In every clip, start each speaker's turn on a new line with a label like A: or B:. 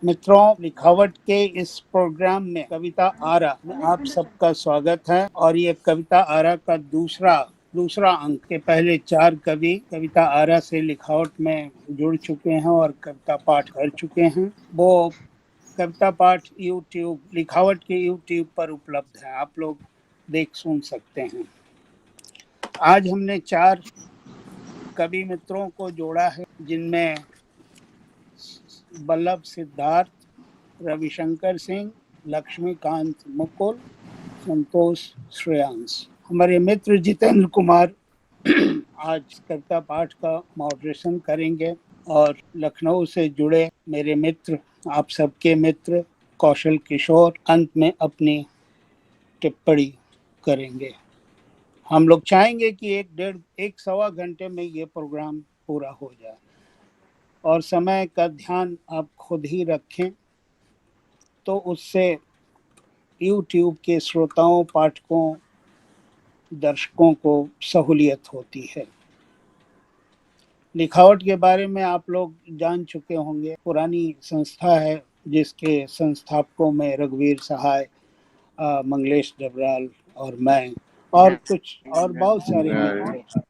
A: मित्रों, लिखावट के इस प्रोग्राम में कविता आरा में आप सबका स्वागत है। और ये कविता आरा का दूसरा अंक के पहले 4 कवि कविता आरा से लिखावट में जुड़ चुके हैं और कविता पाठ कर चुके हैं। वो कविता पाठ यूट्यूब लिखावट के यूट्यूब पर उपलब्ध है, आप लोग देख सुन सकते हैं। आज हमने 4 कवि मित्रों को जोड़ा है, जिनमें बल्लभ सिद्धार्थ, रविशंकर सिंह, लक्ष्मीकांत मुकुल, संतोष श्रेयांश। हमारे मित्र जितेंद्र कुमार आज कविता पाठ का मॉडरेशन करेंगे और लखनऊ से जुड़े मेरे मित्र, आप सबके मित्र कौशल किशोर अंत में अपनी टिप्पणी करेंगे। हम लोग चाहेंगे कि एक सवा घंटे में ये प्रोग्राम पूरा हो जाए और समय का ध्यान आप खुद ही रखें, तो उससे यूट्यूब के श्रोताओं, पाठकों, दर्शकों को सहूलियत होती है। लिखावट के बारे में आप लोग जान चुके होंगे। पुरानी संस्था है जिसके संस्थापकों में रघुवीर सहाय, मंगलेश डबराल और मैं और कुछ और बहुत सारे मित्र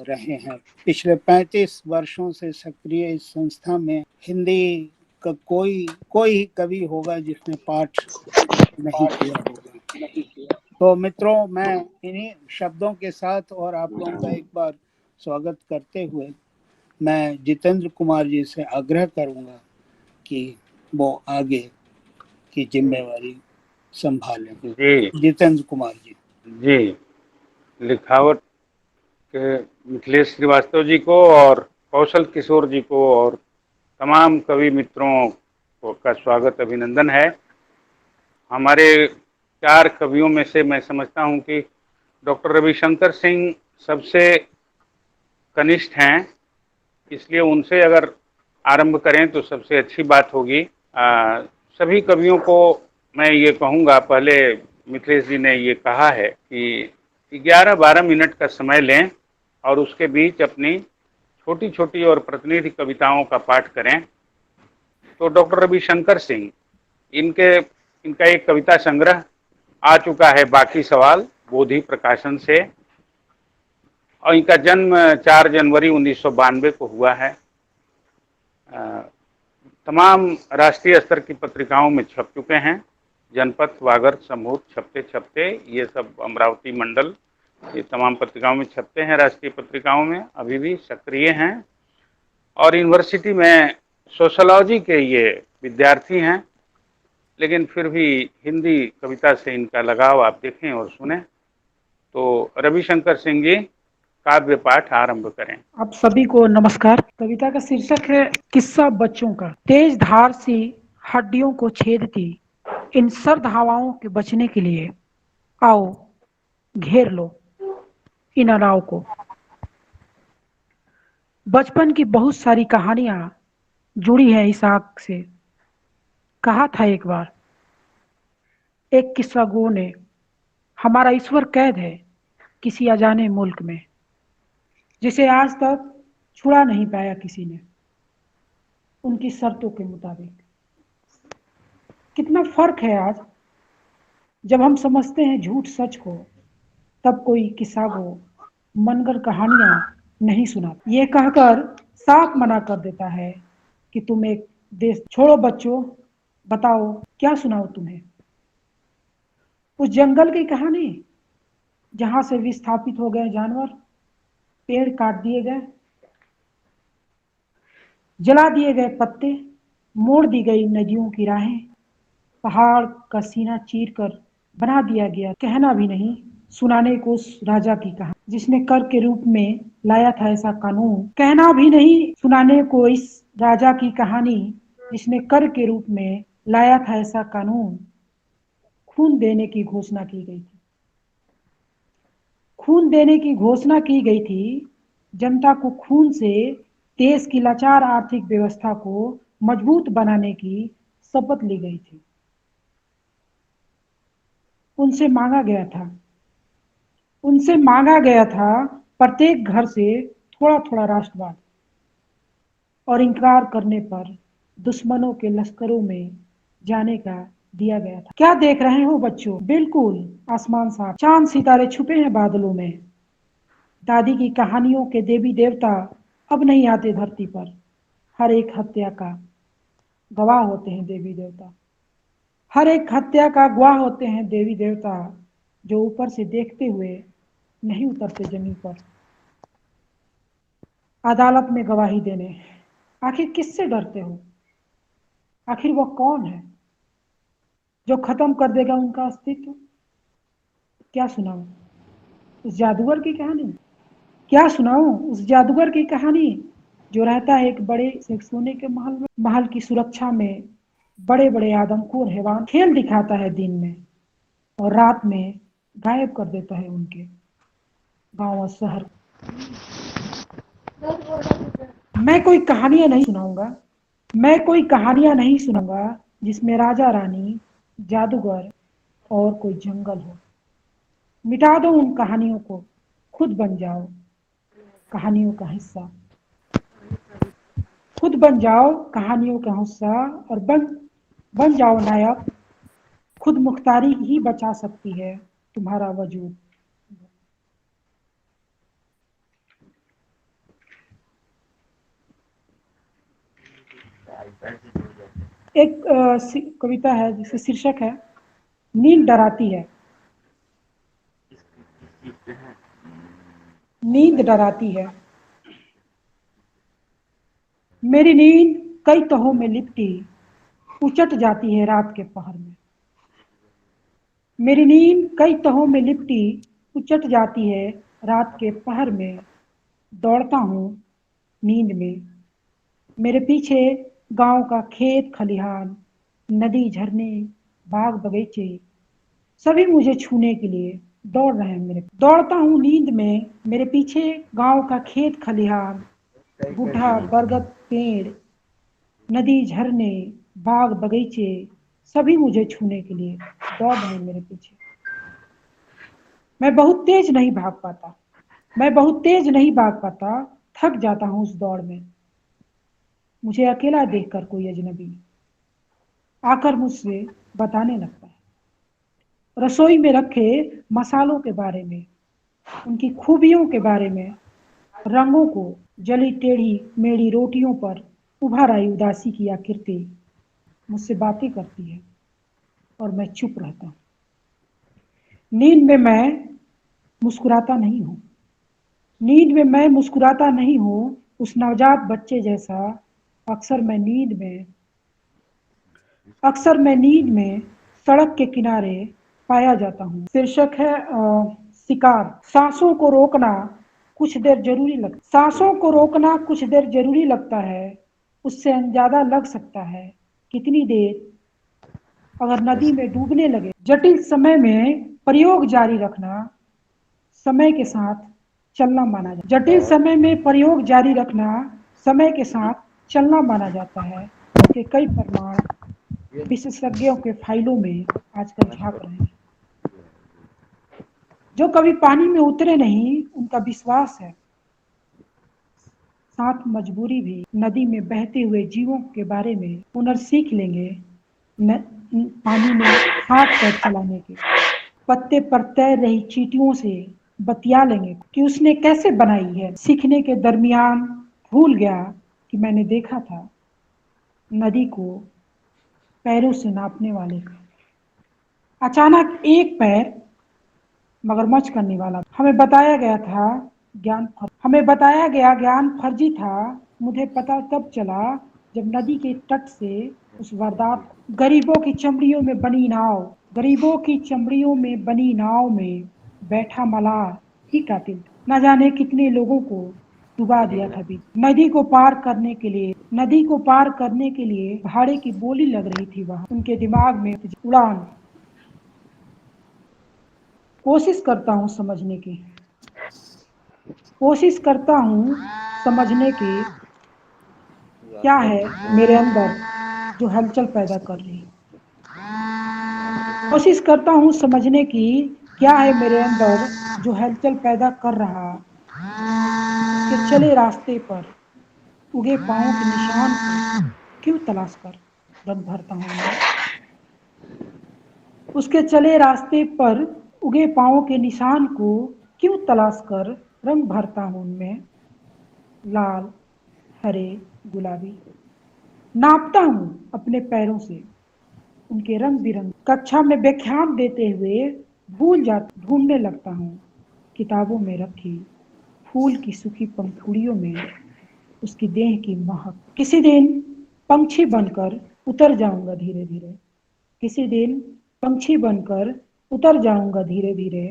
A: रहे हैं। पिछले 35 वर्षों से सक्रिय इस संस्था में हिंदी का कोई कवि होगा जिसने पाठ नहीं किया होगा। तो मित्रों, मैं इन्हीं शब्दों के साथ और आप लोगों का एक बार स्वागत करते हुए मैं जितेंद्र कुमार जी से आग्रह करूंगा कि वो आगे की जिम्मेवारी संभालें।
B: जी
A: जितेंद्र कुमार जी।
B: जी। लिखावट के मिथिलेश श्रीवास्तव जी को और कौशल किशोर जी को और तमाम कवि मित्रों का स्वागत, अभिनंदन है। हमारे 4 कवियों में से मैं समझता हूं कि डॉक्टर रविशंकर सिंह सबसे कनिष्ठ हैं, इसलिए उनसे अगर आरंभ करें तो सबसे अच्छी बात होगी। सभी कवियों को मैं ये कहूँगा, पहले मिथिलेश जी ने ये कहा है कि 11-12 मिनट का समय लें और उसके बीच अपनी छोटी छोटी और प्रतिनिधि कविताओं का पाठ करें। तो डॉक्टर रविशंकर सिंह, इनका एक कविता संग्रह आ चुका है, बाकी सवाल, बोधि प्रकाशन से, और इनका जन्म 4 जनवरी 1992 को हुआ है। तमाम राष्ट्रीय स्तर की पत्रिकाओं में छप चुके हैं। जनपथ, वागर, समूह, छपते छपते, ये सब अमरावती मंडल, ये तमाम पत्रिकाओं में छपते हैं, राष्ट्रीय पत्रिकाओं में अभी भी सक्रिय हैं। और यूनिवर्सिटी में सोशोलॉजी के ये विद्यार्थी हैं, लेकिन फिर भी हिंदी कविता से इनका लगाव आप देखें और सुने। तो रविशंकर सिंह जी, काव्य पाठ आरंभ करें।
C: आप सभी को नमस्कार। कविता का शीर्षक है किस्सा बच्चों का। तेज धार सी हड्डियों को छेदती इन सर्द हवाओं के बचने के लिए आओ घेर लो इन अनाव को। बचपन की बहुत सारी कहानियां जुड़ी हैं इस आग से। कहा था एक बार एक किस्सा गो ने, हमारा ईश्वर कैद है किसी अजाने मुल्क में, जिसे आज तक छुड़ा नहीं पाया किसी ने उनकी शर्तों के मुताबिक। कितना फर्क है आज जब हम समझते हैं झूठ सच को, तब कोई किस्सा को मनगर कहानियां नहीं सुना, ये कहकर साफ मना कर देता है कि तुम एक देश छोड़ो बच्चों, बताओ क्या सुनाओ तुम्हें। उस जंगल की कहानी जहां से विस्थापित हो गए जानवर, पेड़ काट दिए गए, जला दिए गए पत्ते, मोड़ दी गई नदियों की राहें, पहाड़ का सीना चीर कर बना दिया गया कहना भी नहीं सुनाने को उस राजा की कहानी जिसने कर के रूप में लाया था ऐसा कानून। कहना भी नहीं सुनाने को इस राजा की कहानी जिसने कर के रूप में लाया था ऐसा कानून। खून देने की घोषणा की गई थी, खून देने की घोषणा की गई थी। जनता को खून से देश की लाचार आर्थिक व्यवस्था को मजबूत बनाने की शपथ ली गई थी। उनसे मांगा गया था प्रत्येक घर से थोड़ा थोड़ा राष्ट्रवाद, और इनकार करने पर दुश्मनों के लश्करों में जाने का दिया गया था। क्या देख रहे हो बच्चों? बिल्कुल आसमान साफ, चांद सितारे छुपे हैं बादलों में। दादी की कहानियों के देवी देवता अब नहीं आते धरती पर। हर एक हत्या का गवाह होते हैं देवी देवता। हर एक हत्या का गवाह होते हैं देवी देवता, जो ऊपर से देखते हुए नहीं उतरते जमीन पर अदालत में गवाही देने। आखिर किससे डरते हो? आखिर वो कौन है जो खत्म कर देगा उनका अस्तित्व? क्या सुनाऊं उस जादूगर की कहानी? क्या सुनाऊं उस जादूगर की कहानी जो रहता है एक बड़े से सोने के महल में, महल की सुरक्षा में बड़े बड़े आदमखोर हैवान खेल दिखाता है दिन में, और रात में गायब कर देता है उनके गांव और शहर। मैं कोई कहानियां नहीं सुनाऊंगा। मैं कोई कहानियां नहीं सुनाऊंगा जिसमें राजा रानी, जादूगर और कोई जंगल हो। मिटा दो उन कहानियों को, खुद बन जाओ कहानियों का हिस्सा। खुद बन जाओ कहानियों का हिस्सा और बन जाओ नायक। खुद मुख्तारी ही बचा सकती है तुम्हारा वजूद। एक कविता है जिसका शीर्षक है नींद डराती है। नींद डराती है। मेरी नींद कई तहों में लिपटी उचट जाती है रात के पहर में। मेरी नींद कई तहों में लिपटी उचट जाती है रात के पहर में। दौड़ता हूँ नींद में, मेरे पीछे गांव का खेत खलिहान, नदी झरने बाग बगीचे सभी मुझे छूने के लिए दौड़ रहे हैं मेरे। दौड़ता हूँ नींद में, मेरे पीछे गांव का खेत खलिहान, बूढ़ा बरगद पेड़, नदी झरने बाग बगीचे सभी मुझे छूने के लिए दौड़ रहे हैं मेरे पीछे। मैं बहुत तेज नहीं भाग पाता। मैं बहुत तेज नहीं भाग पाता, थक जाता हूँ उस दौड़ में। मुझे अकेला देखकर कोई अजनबी आकर मुझसे बताने लगता है रसोई में रखे मसालों के बारे में, उनकी खूबियों के बारे में, रंगों को, जली टेढ़ी मेढ़ी रोटियों पर उभर आई उदासी की आकृति मुझसे बातें करती है और मैं चुप रहता हूँ। नींद में मैं मुस्कुराता नहीं हूँ। नींद में मैं मुस्कुराता नहीं हूँ उस नवजात बच्चे जैसा। अक्सर मैं नींद में अक्सर मैं नींद में सड़क के किनारे पाया जाता हूँ। शीर्षक है शिकार। सांसों को रोकना कुछ देर जरूरी लगता है। उससे अंदाजा लग सकता है कितनी देर अगर नदी में डूबने लगे। जटिल समय में प्रयोग जारी रखना समय के साथ चलना माना जाता है। जटिल समय में प्रयोग जारी रखना समय के साथ चलना माना जाता है। इसके कई प्रमाण विशेषज्ञों के फाइलों में आजकल झांक रहे हैं। जो कभी पानी में उतरे नहीं उनका विश्वास है साथ मजबूरी भी नदी में बहते हुए जीवों के बारे में हुनर सीख लेंगे। पानी में हाथ पैर चलाने के, पत्ते पर तैर रही चींटियों से बतिया लेंगे कि उसने कैसे बनाई है। सीखने के दरमियान भूल गया कि मैंने देखा था नदी को पैरों से नापने वाले का। अचानक एक पैर मगरमच्छ करने वाला। हमें बताया गया ज्ञान फर्जी था। मुझे पता तब चला जब नदी के तट से उस वारदात गरीबों की चमड़ियों में बनी नाव में बैठा मलाह ही कातिल था। न जाने कितने लोगों को डुबा दिया था बीच। नदी को पार करने के लिए भाड़े की बोली लग रही थी वहां। उनके दिमाग में उड़ान। कोशिश करता हूँ समझने की क्या है मेरे अंदर जो हलचल पैदा कर रही। कोशिश करता हूँ समझने की क्या है मेरे अंदर जो हलचल पैदा कर रहा। कि चले रास्ते पर उगे पाँव के निशान को क्यों तलाश कर रंग भरता हूँ मैं। उसके चले रास्ते पर उगे पाँव के निशान को क्यों तलाश कर रंग भरता हूँ उनमें। लाल, हरे, गुलाबी नापता हूँ अपने पैरों से उनके रंग बिरंग। कक्षा में व्याख्यान देते हुए भूल जाता, ढूंढने लगता हूँ किताबों में रखी फूल की सूखी पंखुड़ियों में उसकी देह की महक। किसी दिन पंछी बनकर उतर जाऊंगा धीरे धीरे। किसी दिन पंछी बनकर उतर जाऊंगा धीरे धीरे।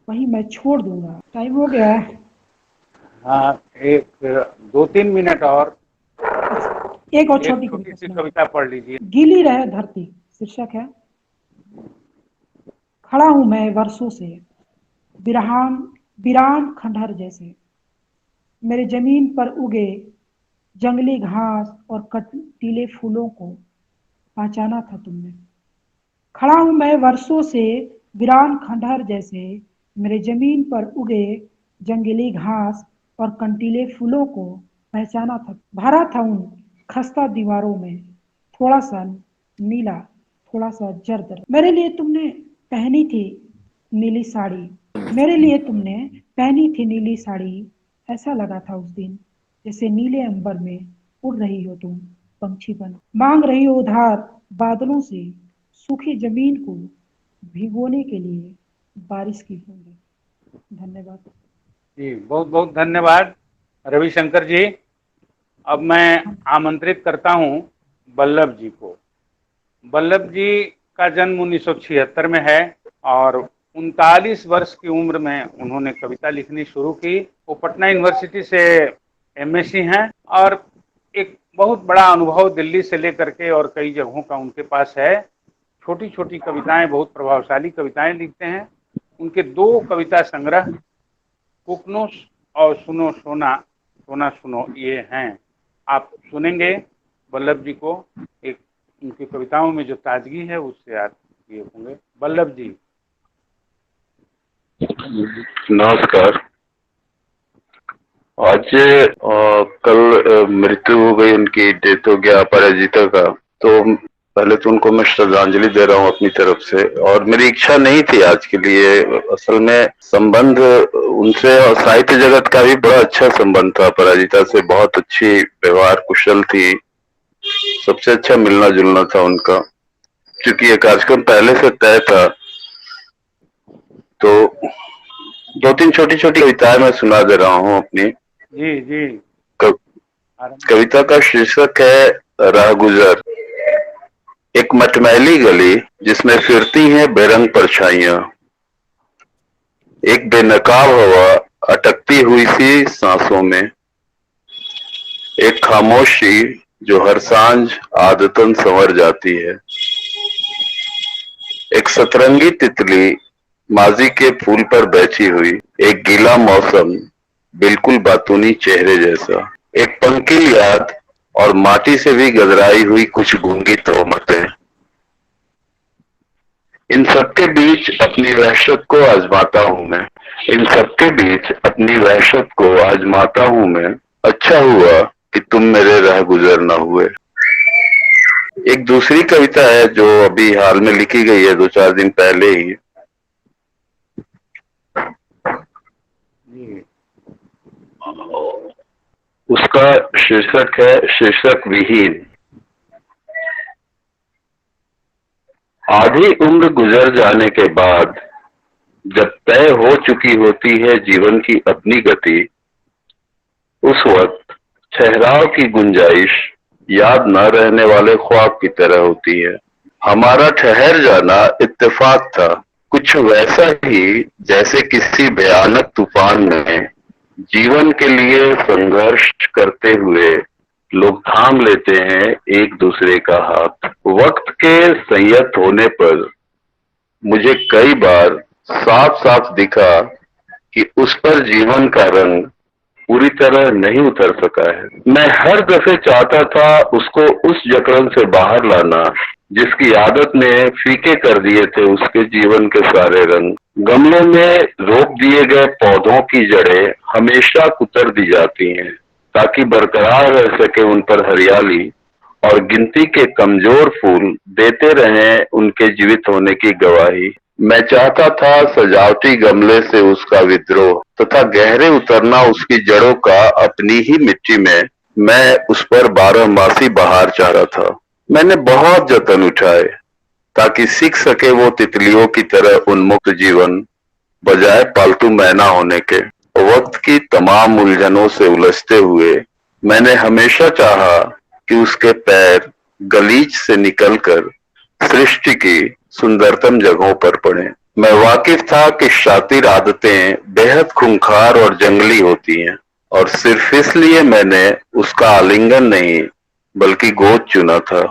C: वहीं मैं छोड़ दूंगा। टाइम हो गया है।
B: हाँ, एक 2-3 मिनट और
C: एक और
B: एक
C: छोटी
B: छोटी
C: कविता
B: सी
C: सुना।
B: कविता पढ़ लीजिए।
C: गीली रहे धरती शीर्षक है। खड़ा हूं मैं वर्षों से बिरहान वीरान खंडहर जैसे। मेरे जमीन पर उगे जंगली घास और कटीले फूलों को पहचाना था तुमने। खड़ा हूं मैं वर्षों से वीरान खंडहर जैसे। मेरे जमीन पर उगे जंगली घास और कंटीले फूलों को पहचाना था। भरा था उन खस्ता दीवारों में थोड़ा सा नीला, थोड़ा सा जर्द। मेरे लिए तुमने पहनी थी नीली साड़ी। मेरे लिए तुमने पहनी थी नीली साड़ी। ऐसा लगा था उस दिन जैसे नीले अंबर में उड़ रही हो तुम पंछी बन। मांग रही हो उधार बादलों से सूखी जमीन को भिगोने के लिए बारिश की बूंदें। धन्यवाद।
B: जी, बहुत बहुत धन्यवाद रविशंकर जी। अब मैं आमंत्रित करता हूं वल्लभ जी को। वल्लभ जी का जन्म 1976 में है और 39 वर्ष की उम्र में उन्होंने कविता लिखनी शुरू की। वो पटना यूनिवर्सिटी से एमएससी हैं और एक बहुत बड़ा अनुभव दिल्ली से लेकर के और कई जगहों का उनके पास है। छोटी छोटी कविताएं, बहुत प्रभावशाली कविताएं लिखते हैं। उनके 2 कविता संग्रह कुकनो और सुनो सोना सोना सुनो ये हैं। आप सुनेंगे वल्लभ जी को। एक उनकी कविताओं में जो ताजगी है उससे आप ये होंगे। वल्लभ जी।
D: नमस्कार। आज कल मृत्यु हो गई, उनकी डेथ हो गया अपराजिता का। तो पहले तो उनको मैं श्रद्धांजलि दे रहा हूँ अपनी तरफ से। और मेरी इच्छा नहीं थी आज के लिए, असल में संबंध उनसे और साहित्य जगत का भी बड़ा अच्छा संबंध था। अपराजिता से बहुत अच्छी व्यवहार कुशल थी, सबसे अच्छा मिलना जुलना था उनका। क्योंकि ये कार्यक्रम पहले से तय था तो 2-3 छोटी छोटी कविताएं मैं सुना दे रहा हूँ अपनी।
B: जी जी।
D: कविता का शीर्षक है राह गुजर। एक मटमैली गली जिसमें फिरती हैं बेरंग परछाइयां। एक बेनकाब हवा अटकती हुई सी सांसों में। एक खामोशी जो हर सांझ आदतन संवर जाती है। एक सतरंगी तितली माजी के फूल पर बैठी हुई। एक गीला मौसम बिल्कुल बातूनी चेहरे जैसा। एक पंकिल याद और माटी से भी गदराई हुई कुछ गूंगी तोहमतें। इन सबके बीच अपनी वहशत को आजमाता हूं मैं। इन सबके बीच अपनी वहशत को आजमाता हूं मैं। अच्छा हुआ कि तुम मेरे राह गुजर न हुए। एक दूसरी कविता है जो अभी हाल में लिखी गई है 2-4 दिन पहले ही। उसका शीर्षक है शीर्षक विहीन। आधी उम्र गुजर जाने के बाद जब तय हो चुकी होती है जीवन की अपनी गति, उस वक्त ठहराव की गुंजाइश याद न रहने वाले ख्वाब की तरह होती है। हमारा ठहर जाना इत्तेफाक था, कुछ वैसा ही जैसे किसी भयानक तूफान में जीवन के लिए संघर्ष करते हुए लोग थाम लेते हैं एक दूसरे का हाथ। वक्त के संयत होने पर मुझे कई बार साफ साफ दिखा कि उस पर जीवन का रंग पूरी तरह नहीं उतर सका है। मैं हर दफे चाहता था उसको उस जकड़न से बाहर लाना जिसकी आदत ने फीके कर दिए थे उसके जीवन के सारे रंग। गमलों में रोप दिए गए पौधों की जड़ें हमेशा कुतर दी जाती हैं ताकि बरकरार रह सके उन पर हरियाली, और गिनती के कमजोर फूल देते रहे उनके जीवित होने की गवाही। मैं चाहता था सजावटी गमले से उसका विद्रोह तथा गहरे उतरना उसकी जड़ों का अपनी ही मिट्टी में। मैं उस पर 12 मासी बहार चाह रहा था। मैंने बहुत जतन उठाए ताकि सीख सके वो तितलियों की तरह उन्मुक्त जीवन बजाय पालतू मैना होने के। वक्त की तमाम उलझनों से उलझते हुए मैंने हमेशा चाहा कि उसके पैर गलीच से निकलकर सृष्टि की सुंदरतम जगहों पर पड़े। मैं वाकिफ था कि शातिर आदतें बेहद खूंखार और जंगली होती हैं और सिर्फ इसलिए मैंने उसका आलिंगन नहीं बल्कि गोद चुना था।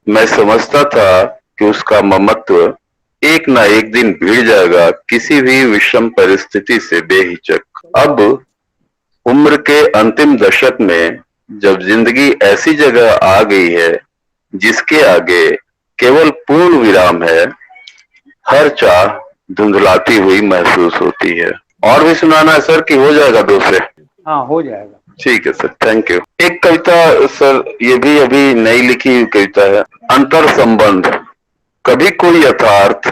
D: मैं समझता था कि उसका ममत्व एक ना एक दिन भिड़ जाएगा किसी भी विषम परिस्थिति से बेहिचक। अब उम्र के अंतिम दशक में जब जिंदगी ऐसी जगह आ गई है जिसके आगे केवल पूर्ण विराम है, हर चाह धुंधलाती हुई महसूस होती है। और भी सुनाना है सर कि हो जाएगा 2 से?
B: हाँ, हो जाएगा।
D: ठीक है सर, थैंक यू। एक कविता सर, ये भी अभी नई लिखी हुई कविता है। अंतर संबंध। कभी कोई यथार्थ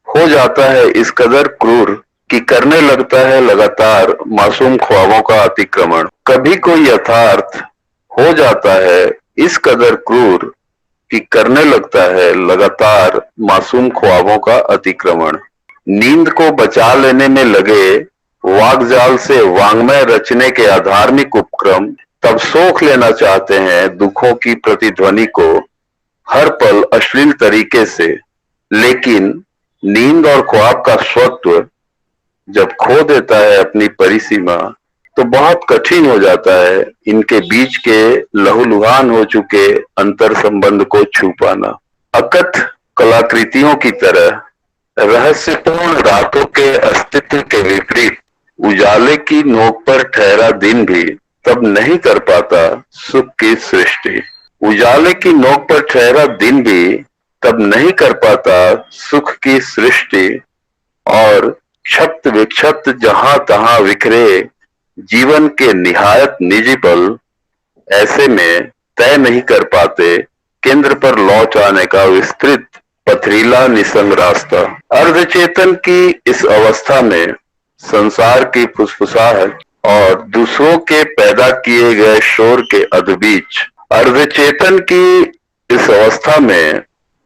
D: हो जाता है इस कदर क्रूर कि करने लगता है लगातार मासूम ख्वाबों का अतिक्रमण। कभी कोई यथार्थ हो जाता है इस कदर क्रूर कि करने लगता है लगातार मासूम ख्वाबों का अतिक्रमण। नींद को बचा लेने में लगे वाग्जाल से वांग्मय रचने के अधार्मिक उपक्रम तब सोख लेना चाहते हैं दुखों की प्रतिध्वनि को हर पल अश्लील तरीके से। लेकिन नींद और ख्वाब का स्वत्व जब खो देता है अपनी परिसीमा तो बहुत कठिन हो जाता है इनके बीच के लहूलुहान हो चुके अंतर संबंध को छू पाना। अकथ कलाकृतियों की तरह रहस्यपूर्ण रातों के अस्तित्व के विपरीत उजाले की नोक पर ठहरा दिन भी तब नहीं कर पाता सुख की सृष्टि। उजाले की नोक पर ठहरा दिन भी तब नहीं कर पाता सुख की सृष्टि। और क्षत विक्षत जहां तहां बिखरे जीवन के निहायत निजी पल ऐसे में तय नहीं कर पाते केंद्र पर लौट आने का विस्तृत पथरीला निसंग रास्ता। अर्धचेतन की इस अवस्था में संसार की फुसफुसाहट और दूसरों के पैदा किए गए शोर के अधबीच, अर्धचेतन की इस अवस्था में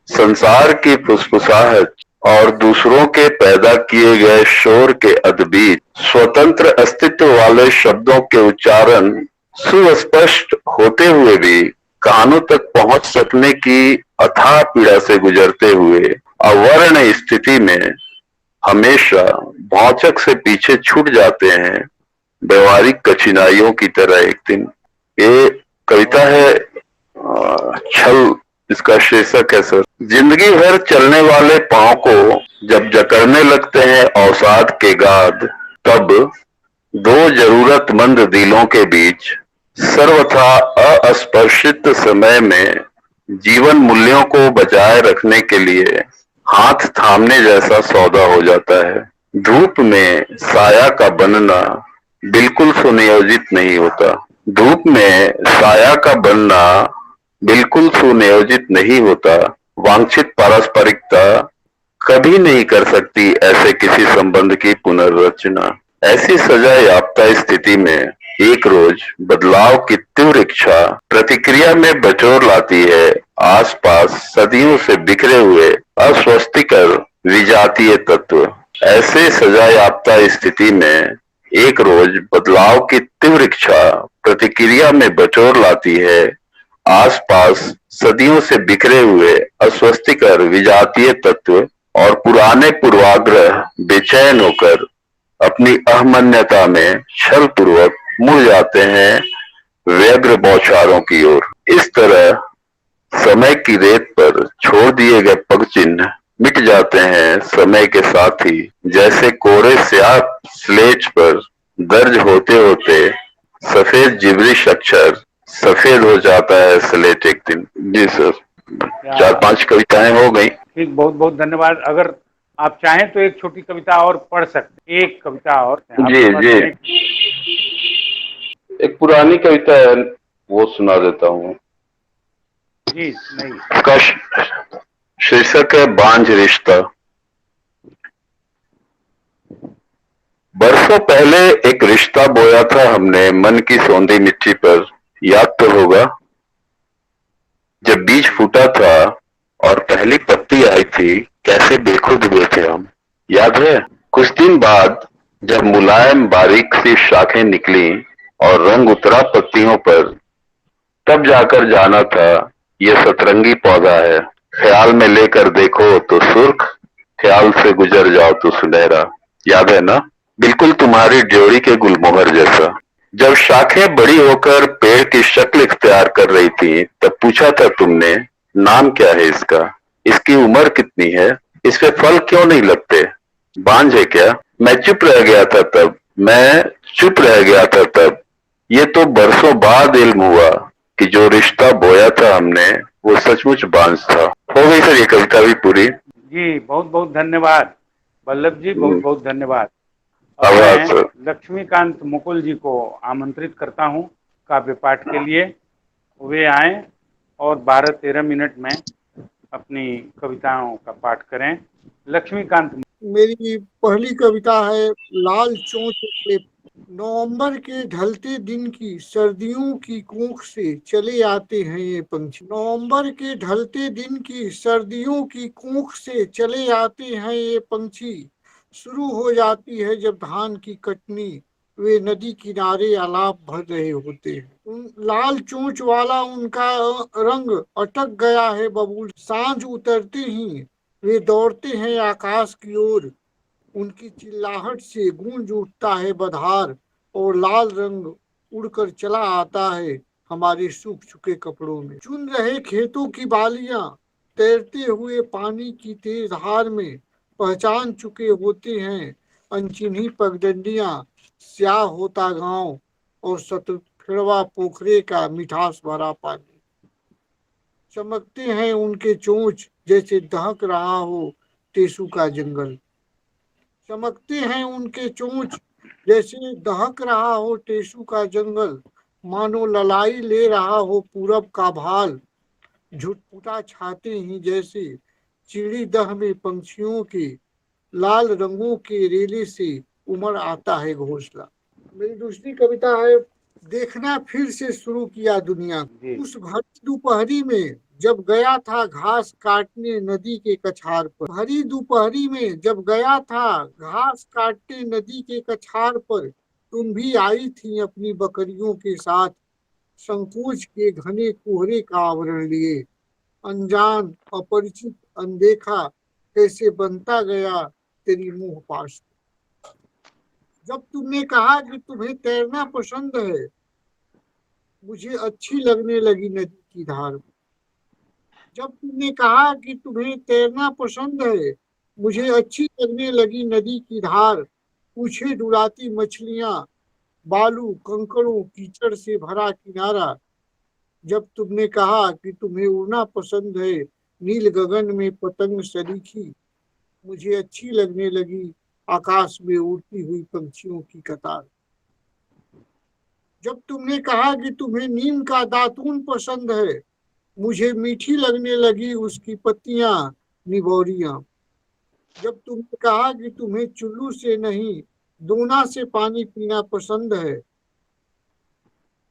D: संसार की फुसफुसाहट और दूसरों के पैदा किए गए शोर के अधबीच स्वतंत्र अस्तित्व वाले शब्दों के उच्चारण सुस्पष्ट होते हुए भी कानों तक पहुंच सकने की अथाह पीड़ा से गुजरते हुए अवर्ण स्थिति में हमेशा भौचक से पीछे छूट जाते हैं व्यवहारिक कठिनाइयों की तरह एक दिन। ये कविता है छल, इसका शीर्षक है सर। जिंदगी भर चलने वाले पांव को जब जकड़ने लगते हैं अवसाद के गाद तब दो जरूरतमंद दिलों के बीच सर्वथा अस्पर्शित समय में जीवन मूल्यों को बचाए रखने के लिए हाथ थामने जैसा सौदा हो जाता है। धूप में साया का बनना बिल्कुल सुनियोजित नहीं होता। धूप में साया का बनना बिल्कुल सुनियोजित नहीं होता। वांछित पारस्परिकता कभी नहीं कर सकती ऐसे किसी संबंध की पुनर्रचना। ऐसी सजा याफ्ता स्थिति में एक रोज बदलाव की तीव्र इच्छा प्रतिक्रिया में बचोर लाती है आसपास सदियों से बिखरे हुए अस्वस्थिकर विजातीय तत्व। ऐसे सजा याफ्ता स्थिति में एक रोज बदलाव की तीव्र इच्छा प्रतिक्रिया में बचोर लाती है आसपास सदियों से बिखरे हुए अस्वस्थिकर विजातीय तत्व और पुराने पूर्वाग्रह बेचैन होकर अपनी अहमन्यता में छल पूर्वक मुड़ जाते हैं व्यग्र बौछारों की ओर। इस तरह समय की रेत पर छोड़ दिए गए पग चिन्ह मिट जाते हैं समय के साथ ही, जैसे कोरे स्याह स्लेट पर दर्ज होते होते सफेद जिब्रिश अक्षर सफेद हो जाता है स्लेट एक दिन। जी सर, 4-5 कविताएं हो गई।
B: ठीक, बहुत बहुत धन्यवाद। अगर आप चाहें तो एक छोटी कविता और पढ़ सकते हैं, एक कविता और।
D: जी जी, एक पुरानी कविता है वो सुना देता हूँ।
B: जी नहीं।
D: इसका शीर्षक है बांझ रिश्ता। बरसों पहले एक रिश्ता बोया था हमने मन की सौंधी मिट्टी पर, याद तो होगा। जब बीज फूटा था और पहली पत्ती आई थी, कैसे बेखुद हुए थे हम, याद है। कुछ दिन बाद जब मुलायम बारीक सी शाखें निकली और रंग उतरा पत्तियों पर, तब जाकर जाना था ये सतरंगी पौधा है। ख्याल में लेकर देखो तो सुर्ख, ख्याल से गुजर जाओ तो सुनहरा, याद है ना। बिल्कुल तुम्हारी ड्योरी के गुलमोहर जैसा। जब शाखें बड़ी होकर पेड़ की शक्ल इख्तियार कर रही थी, तब पूछा था तुमने, नाम क्या है इसका, इसकी उम्र कितनी है, इस पे फल क्यों नहीं लगते, बांझ है क्या। मैं चुप रह गया था तब, मैं चुप रह गया था तब। ये तो बरसों बाद इल्म हुआ कि जो रिश्ता बोया था हमने वो सचमुच बांझ था। हो गई सर ये कविता भी पूरी।
B: जी बहुत बहुत धन्यवाद वल्लभ जी, बहुत बहुत धन्यवाद। अब
D: आभार
B: मैं
D: सर।
B: लक्ष्मीकांत मुकुल जी को आमंत्रित करता हूं काव्य पाठ के लिए। वे आए और 12-13 मिनट में अपनी कविताओं का पाठ करें। लक्ष्मीकांत।
E: मेरी पहली कविता है लाल चोंच वाले। नवंबर के ढलते दिन की सर्दियों की कोख से चले आते हैं ये पंछी। नवंबर के ढलते दिन की सर्दियों की कोख से चले आते हैं ये पंछी। शुरू हो जाती है जब धान की कटनी, वे नदी किनारे आलाप भर रहे होते हैं। लाल चोंच वाला उनका रंग अटक गया है बबूल। सांझ उतरते ही वे दौड़ते हैं आकाश की ओर। उनकी चिल्लाहट से गूंज उठता है बधार और लाल रंग उड़कर चला आता है हमारे सूख चुके कपड़ों में। चुन रहे खेतों की बालियां तैरते हुए पानी की तेज धार में पहचान चुके होते हैं अनचिन्ही पगडंडियां, स्याह होता गांव और सतफेड़वा पोखरे का मिठास भरा पानी। चमकते हैं उनके चोंच जैसे दहक रहा हो टेसू का जंगल। चमकते हैं उनके चोंच जैसे दहक रहा हो टेसू का जंगल। मानो ललाई ले रहा हो पूरब का भाल। झुटपुटा छाते ही जैसे चिड़ी दह में पंछियों के लाल रंगों के रेले से उमड़ आता है घोंसला। मेरी दूसरी कविता है देखना फिर से शुरू किया दुनिया को। उस भरी दोपहरी में जब गया था घास काटने नदी के कछार पर। भरी दोपहरी में जब गया था घास काटने नदी के कछार पर, तुम भी आई थी अपनी बकरियों के साथ, संकोच के घने कोहरे का आवरण लिए। अनजान अपरिचित अनदेखा कैसे बनता गया तेरी मुंह पाश। जब तुमने कहा कि तुम्हें तैरना पसंद है, मुझे अच्छी लगने लगी नदी की धार। जब तुमने कहा कि तुम्हें तैरना पसंद है, मुझे अच्छी लगने लगी नदी की धार। पूछे डुलाती मछलियां, बालू कंकड़ों कीचड़ से भरा किनारा। जब तुमने कहा कि तुम्हें उड़ना पसंद है, नील गगन में पतंग सरीखी, मुझे अच्छी लगने लगी आकाश में उड़ती हुई पंछियों की कतार। जब तुमने कहा कि तुम्हें नीम का दातून पसंद है, मुझे मीठी लगने लगी उसकी पत्तियां निबोरियां। जब तुमने कहा कि तुम्हें चुल्लू से नहीं दोना से पानी पीना पसंद है,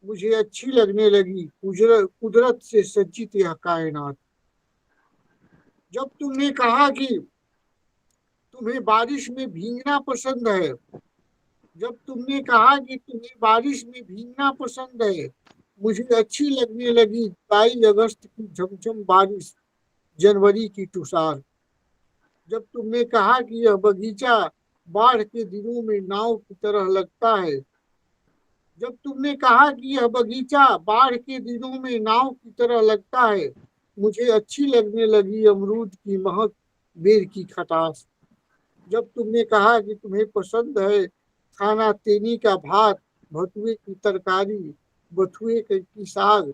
E: मुझे अच्छी लगने लगी कुदरत से सज्जित यह कायनात। जब तुमने कहा कि तुम्हें बारिश में भीगना पसंद है, जब तुमने कहा कि तुम्हें बारिश में भीगना पसंद है, मुझे अच्छी लगने लगी 22 अगस्त की झमझम बारिश, जनवरी की तुषार। जब तुमने कहा कि यह बगीचा बाढ़ के दिनों में नाव की तरह लगता है, जब तुमने कहा कि यह बगीचा बाढ़ के दिनों में नाव की तरह लगता है, मुझे अच्छी लगने लगी अमरूद की महक, बेर की खटास। जब तुमने कहा कि तुम्हें पसंद है खाना तेनी का भात, भतुए की तरकारी, बथुए की साग,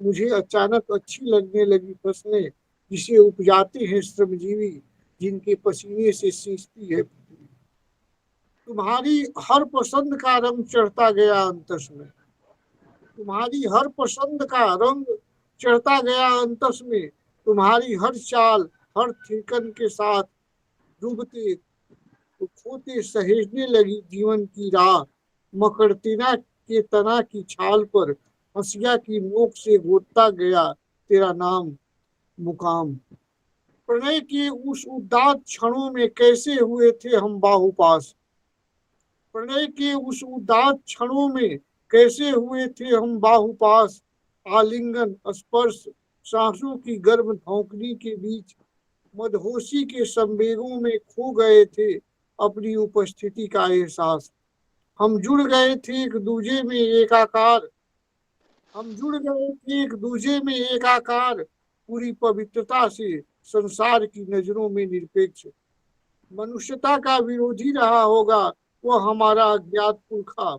E: मुझे अचानक अच्छी लगने लगी फसलें जिसे उपजाते हैं श्रमजीवी, जिनके पसीने से सींचती है। तुम्हारी हर पसंद का रंग चढ़ता गया अंतस में, तुम्हारी हर पसंद का रंग चढ़ता गया अंतस में तुम्हारी हर चाल, हर थिरकन के साथ डूबते तो खोते सहेजने लगी जीवन की राह। मकड़तीना के तना की छाल पर हंसिया की नोक से गोदता गया तेरा नाम मुकाम। प्रणय के उस उदात क्षणों में कैसे हुए थे हम बाहुपास। प्रणय के उस उदात क्षणों में कैसे हुए थे हम बाहुपास। आलिंगन, स्पर्श, सांसों की गर्म धौंकनी के बीच मदहोशी के संवेगों में खो गए थे अपनी उपस्थिति का एहसास। हम जुड़ गए थे एक दूजे में एकाकार, हम जुड़ गए थे एक दूजे में एकाकार, पूरी पवित्रता से संसार की नजरों में निरपेक्ष। मनुष्यता का विरोधी रहा होगा वह हमारा अज्ञात पुरखा,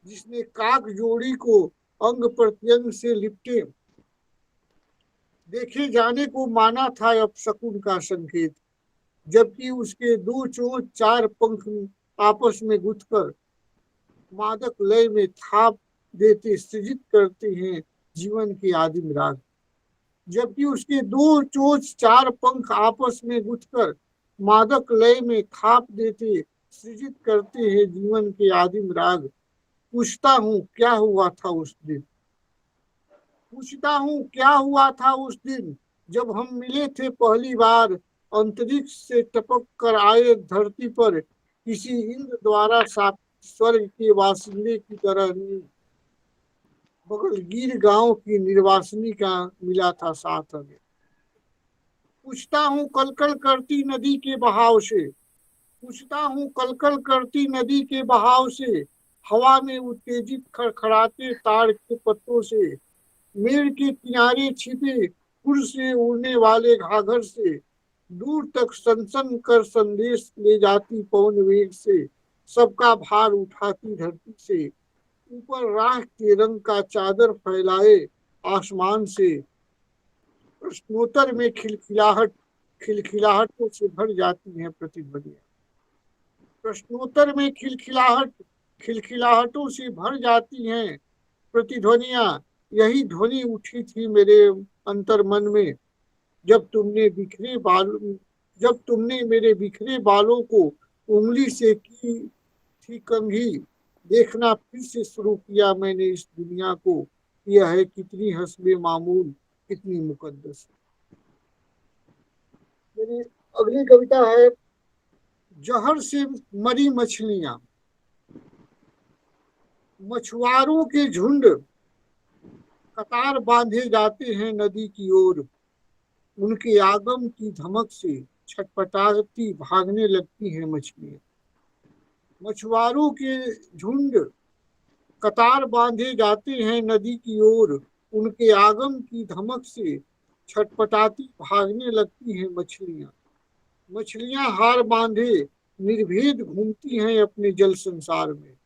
E: जिसने काक जोड़ी को अंग प्रत्यंग से लिपटे देखे जाने को माना था अपशकुन का संकेत, जबकि उसके दो चोंच चार पंख आपस में गुथकर मादक लय में थाप देते सृजित करते हैं जीवन के आदिम राग। जबकि उसके दो चोंच चार पंख आपस में गुथकर मादक लय में थाप देते सृजित करते हैं जीवन के आदिम राग। पूछता हूँ क्या हुआ था उस दिन, पूछता हूँ क्या हुआ था उस दिन जब हम मिले थे पहली बार। अंतरिक्ष से टपक कर आए धरती पर किसी इंद्र द्वारा स्थापित स्वर्ग के वासिंदे की तरह नहीं, बगल गिर गांव की निर्वासिनी का मिला था साथ हमें। पूछता हूँ कलकल करती नदी के बहाव से, पूछता हूँ कलकल करती नदी के बहाव से, हवा में उत्तेजित खड़खड़ाते ताड़ के पत्तों से, मेड़ के किनारे छिपे फुर से उड़ने वाले घाघर से, दूर तक सनसन कर संदेश ले जाती पवन वेग से, सबका भार उठाती धरती से, ऊपर राख के रंग का चादर फैलाए आसमान से। प्रश्नोत्तर में खिलखिलाहटों से भर जाती हैं प्रतिध्वनियां। प्रश्नोत्तर में खिलखिलाहटों से भर जाती हैं प्रतिध्वनियां। यही ध्वनि उठी थी मेरे अंतर मन में जब तुमने मेरे बिखरे बालों को उंगली से की थी कंघी। देखना फिर से शुरू किया मैंने इस दुनिया को, यह है कितनी हस्बे मामूल, कितनी मुकद्दस। मेरी अगली कविता है जहर से मरी मछलियां। मछुआरों के झुंड कतार बांधे जाते हैं नदी की ओर, उनके आगम की धमक से छटपटाती भागने लगती हैं मछलियां। मछुआरों के झुंड कतार बांधे जाते हैं नदी की ओर, उनके आगम की धमक से छटपटाती भागने लगती हैं मछलियां। मछलियां हार बांधे निर्भेद घूमती हैं अपने जल संसार में।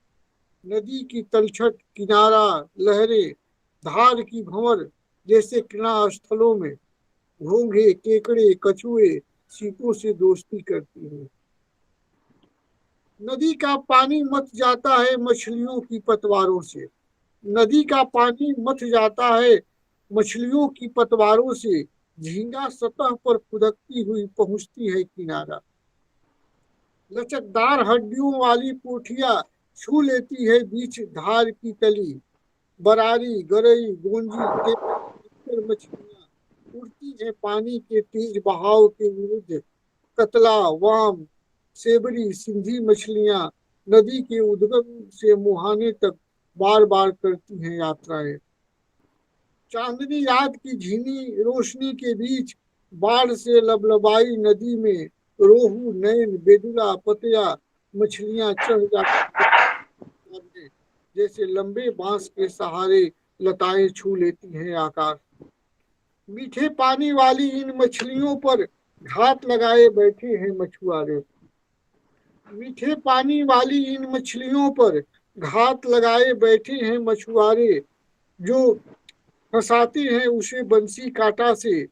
E: नदी की तलछट, किनारा, लहरें, धार की भंवर जैसे क्रीड़ा स्थलों में घोंघे, केकड़े, कछुए सीपों से दोस्ती करती हैं। नदी का पानी मथ जाता है मछलियों की पतवारों से, नदी का पानी मथ जाता है मछलियों की पतवारों से। झींगा सतह पर फुदकती हुई पहुंचती है किनारा। लचकदार हड्डियों वाली पोठिया छू लेती है बीच धार की तली। बरारी, गरई, गोंजी के मछलियां उड़ती है पानी के तेज बहाव के विरुद्ध। कतला, वाम, सेबरी, सिंधी मछलियां नदी के उद्गम से मुहाने तक बार बार करती हैं यात्राएं। चांदनी रात की झीनी रोशनी के बीच बाढ़ से लबलबाई नदी में रोहू, नैन, बेदुला, पतिया मछलियां चढ़ जाती जैसे लंबे बांस के सहारे लताएं छू लेती हैं आकाश। मीठे पानी वाली इन मछलियों पर घात लगाए बैठे हैं मछुआरे। मीठे पानी वाली इन मछलियों पर घात लगाए बैठे हैं मछुआरे, जो फंसाते हैं उसे बंसी काटा से,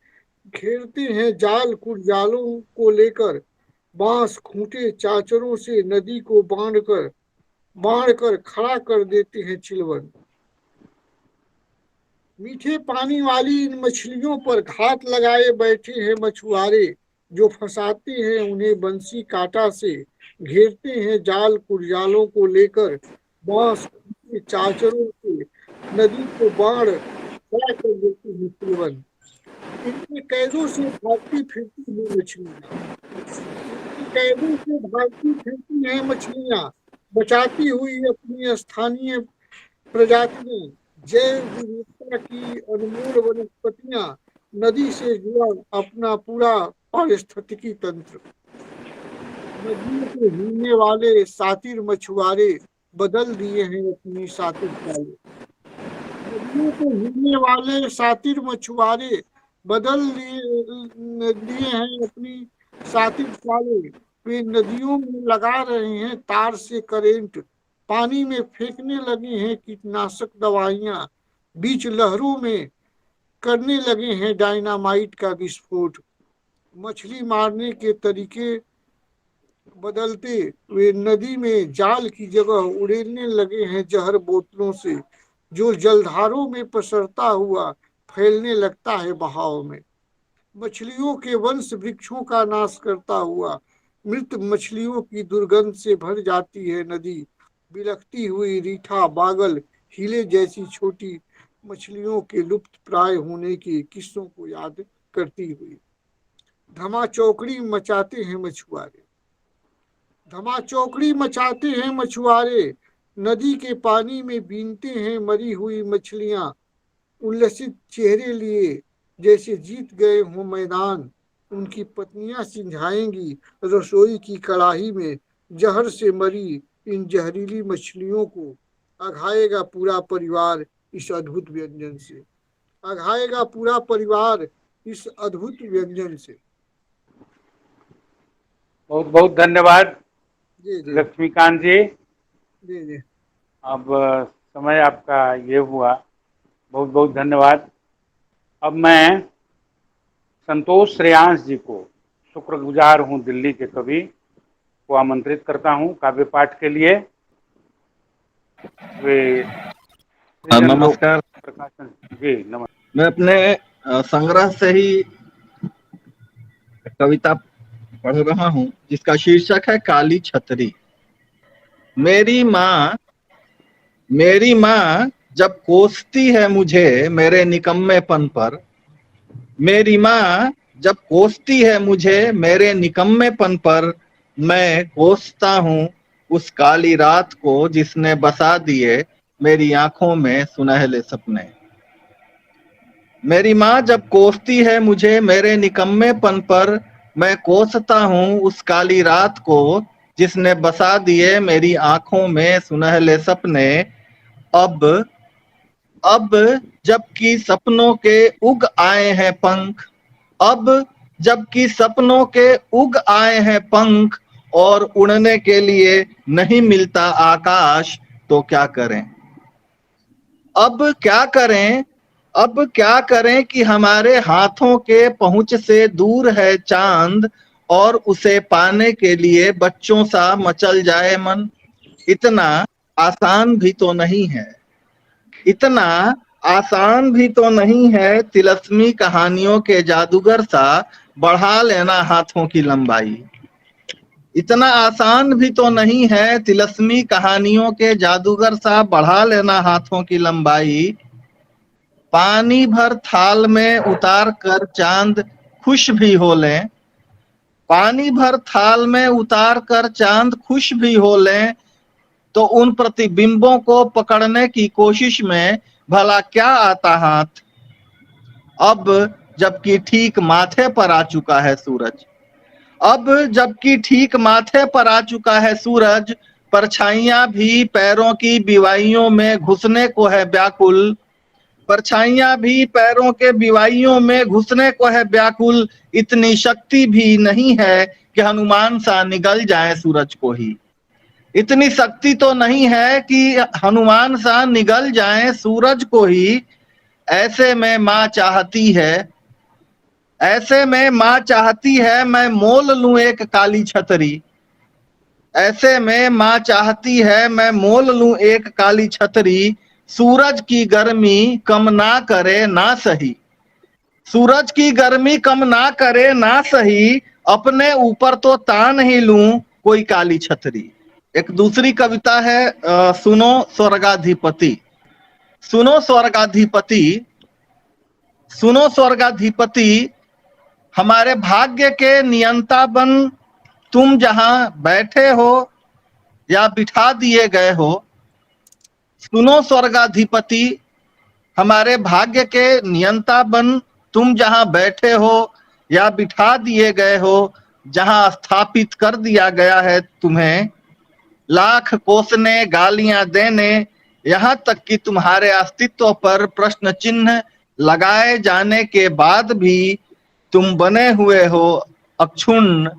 E: घेरते हैं जाल कुरजालों को लेकर। बांस, खूंटे, चाचरों से नदी को बांध कर खड़ा कर देते हैं चिलवन। मीठे पानी वाली इन मछलियों पर घात लगाए बैठे हैं मछुआरे, जो फंसाते हैं उन्हें बंसी कांटा से, घेरते हैं जाल कुरजालों को लेकर, बांस के चाचरों से नदी को बाढ़ खड़ा कर देते हैं सिलवन। इनके कैदों से भागती फिरती हैं मछलियां, इनकी कैदों से भागती फिरती हैं मछलियां, बचाती हुई अपनी स्थानीय प्रजातियां, जैव विविधता की अनमोल वनस्पतियां, नदी से जुड़ा अपना पूरा पारिस्थितिकी तंत्र। नदियों को हिलने वाले सातिर मछुआरे बदल दिए हैं अपनी सातिर चालें। नदियों को हिलने वाले सातिर मछुआरे बदल दिए हैं अपनी सातिर चालें। वे नदियों में लगा रहे हैं तार से करेंट, पानी में फेंकने लगे हैं कीटनाशक दवाइयां, बीच लहरों में करने लगे हैं डायनामाइट का विस्फोट। मछली मारने के तरीके बदलते वे नदी में जाल की जगह उड़ेलने लगे हैं जहर बोतलों से, जो जलधारों में पसरता हुआ फैलने लगता है बहाव में। मछलियों के वंश वृक्षों का नाश करता हुआ मृत मछलियों की दुर्गंध से भर जाती है नदी। बिलखती हुई रीठा, बागल, हीले जैसी छोटी मछलियों के लुप्त प्राय होने के किस्सों को याद करती हुई धमाचौकड़ी मचाते हैं मछुआरे। धमाचौकड़ी मचाते हैं मछुआरे, नदी के पानी में बीनते हैं मरी हुई मछलियां, उल्लसित चेहरे लिए जैसे जीत गए हों मैदान। उनकी पत्नियां सिंझाएंगी रसोई की कड़ाही में जहर से मरी इन जहरीली मछलियों को। अघाएगा पूरा परिवार इस अद्भुत व्यंजन से, अघाएगा पूरा परिवार इस अद्भुत व्यंजन से।
B: बहुत बहुत धन्यवाद
E: जी जी
B: लक्ष्मीकांत जी।
E: जी जी।
B: अब समय आपका ये हुआ, बहुत बहुत धन्यवाद। अब मैं संतोष श्रेयांश जी को, शुक्रगुजार हूँ दिल्ली के कवि, को आमंत्रित करता हूँ काव्य पाठ के लिए। वे
F: नमस्कार।
B: प्रकाशन जी नमस्कार।
F: मैं अपने संग्रह से ही कविता पढ़ रहा हूँ जिसका शीर्षक है काली छतरी। मेरी माँ जब कोसती है मुझे मेरे निकम्मेपन पर, मेरी माँ जब कोसती है मुझे मेरे निकम्मेपन पर, मैं कोसता हूँ उस काली रात को जिसने बसा दिए मेरी आंखों में सुनहले सपने। मेरी माँ जब कोसती है मुझे मेरे निकम्मेपन पर, मैं कोसता हूँ उस काली रात को जिसने बसा दिए मेरी आंखों में सुनहले सपने। अब जबकि सपनों के उग आए हैं पंख, अब जबकि सपनों के उग आए हैं पंख और उड़ने के लिए नहीं मिलता आकाश, तो क्या करें? अब क्या करें कि हमारे हाथों के पहुंच से दूर है चांद और उसे पाने के लिए बच्चों सा मचल जाए मन। इतना आसान भी तो नहीं है, इतना आसान भी तो नहीं है तिलस्मी कहानियों के जादूगर सा बढ़ा लेना हाथों की लंबाई। इतना आसान भी तो नहीं है तिलस्मी कहानियों के जादूगर सा बढ़ा लेना हाथों की लंबाई। पानी भर थाल में उतार कर चांद खुश भी हो लें, पानी भर थाल में उतार कर चांद खुश भी हो लें, तो उन प्रतिबिंबों को पकड़ने की कोशिश में भला क्या आता हाथ। अब जबकि ठीक माथे पर आ चुका है सूरज, अब जबकि ठीक माथे पर आ चुका है सूरज, परछाइयां भी पैरों की बिवाइयों में घुसने को है व्याकुल, परछाइयां भी पैरों के बिवाइयों में घुसने को है व्याकुल। इतनी शक्ति भी नहीं है कि हनुमान सा निगल जाए सूरज को ही, इतनी शक्ति तो नहीं है कि हनुमान सा निगल जाए सूरज को ही। ऐसे में माँ चाहती है, ऐसे में माँ चाहती है मैं मोल लूं एक काली छतरी, ऐसे में माँ चाहती है मैं मोल लूं एक काली छतरी। सूरज की गर्मी कम ना करे ना सही, सूरज की गर्मी कम ना करे ना सही, अपने ऊपर तो तान ही लूं कोई काली छतरी। एक दूसरी कविता है सुनो स्वर्गाधिपति। सुनो स्वर्गाधिपति, सुनो स्वर्गाधिपति, हमारे भाग्य के नियंता बन तुम जहां बैठे हो या बिठा दिए गए हो। सुनो स्वर्गाधिपति, हमारे भाग्य के नियंता बन तुम जहां बैठे हो या बिठा दिए गए हो, जहां स्थापित कर दिया गया है तुम्हें, लाख कोसने गालियां देने, यहां तक कि तुम्हारे अस्तित्व पर प्रश्न चिन्ह लगाए जाने के बाद भी तुम बने हुए हो अक्षुण्ण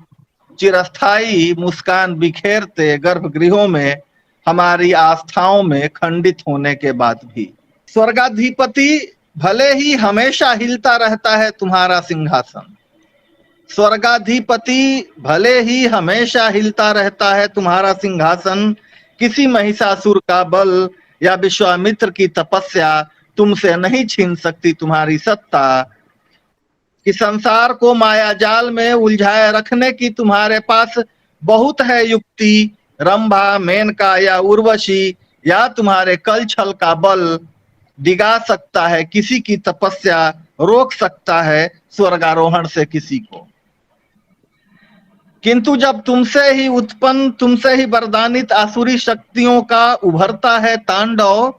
F: चिरस्थायी मुस्कान बिखेरते गर्भगृहों में, हमारी आस्थाओं में खंडित होने के बाद भी। स्वर्गाधिपति, भले ही हमेशा हिलता रहता है तुम्हारा सिंहासन। स्वर्गाधिपति, भले ही हमेशा हिलता रहता है तुम्हारा सिंहासन, किसी महिषासुर का बल या विश्वामित्र की तपस्या तुमसे नहीं छीन सकती तुम्हारी सत्ता। कि संसार को माया जाल में उलझाए रखने की तुम्हारे पास बहुत है युक्ति, रंभा, मेनका या उर्वशी या तुम्हारे कल छल का बल डिगा सकता है किसी की तपस्या, रोक सकता है स्वर्गारोहण से किसी को। किंतु जब तुमसे ही उत्पन्न, तुमसे ही वरदानित आसुरी शक्तियों का उभरता है तांडव,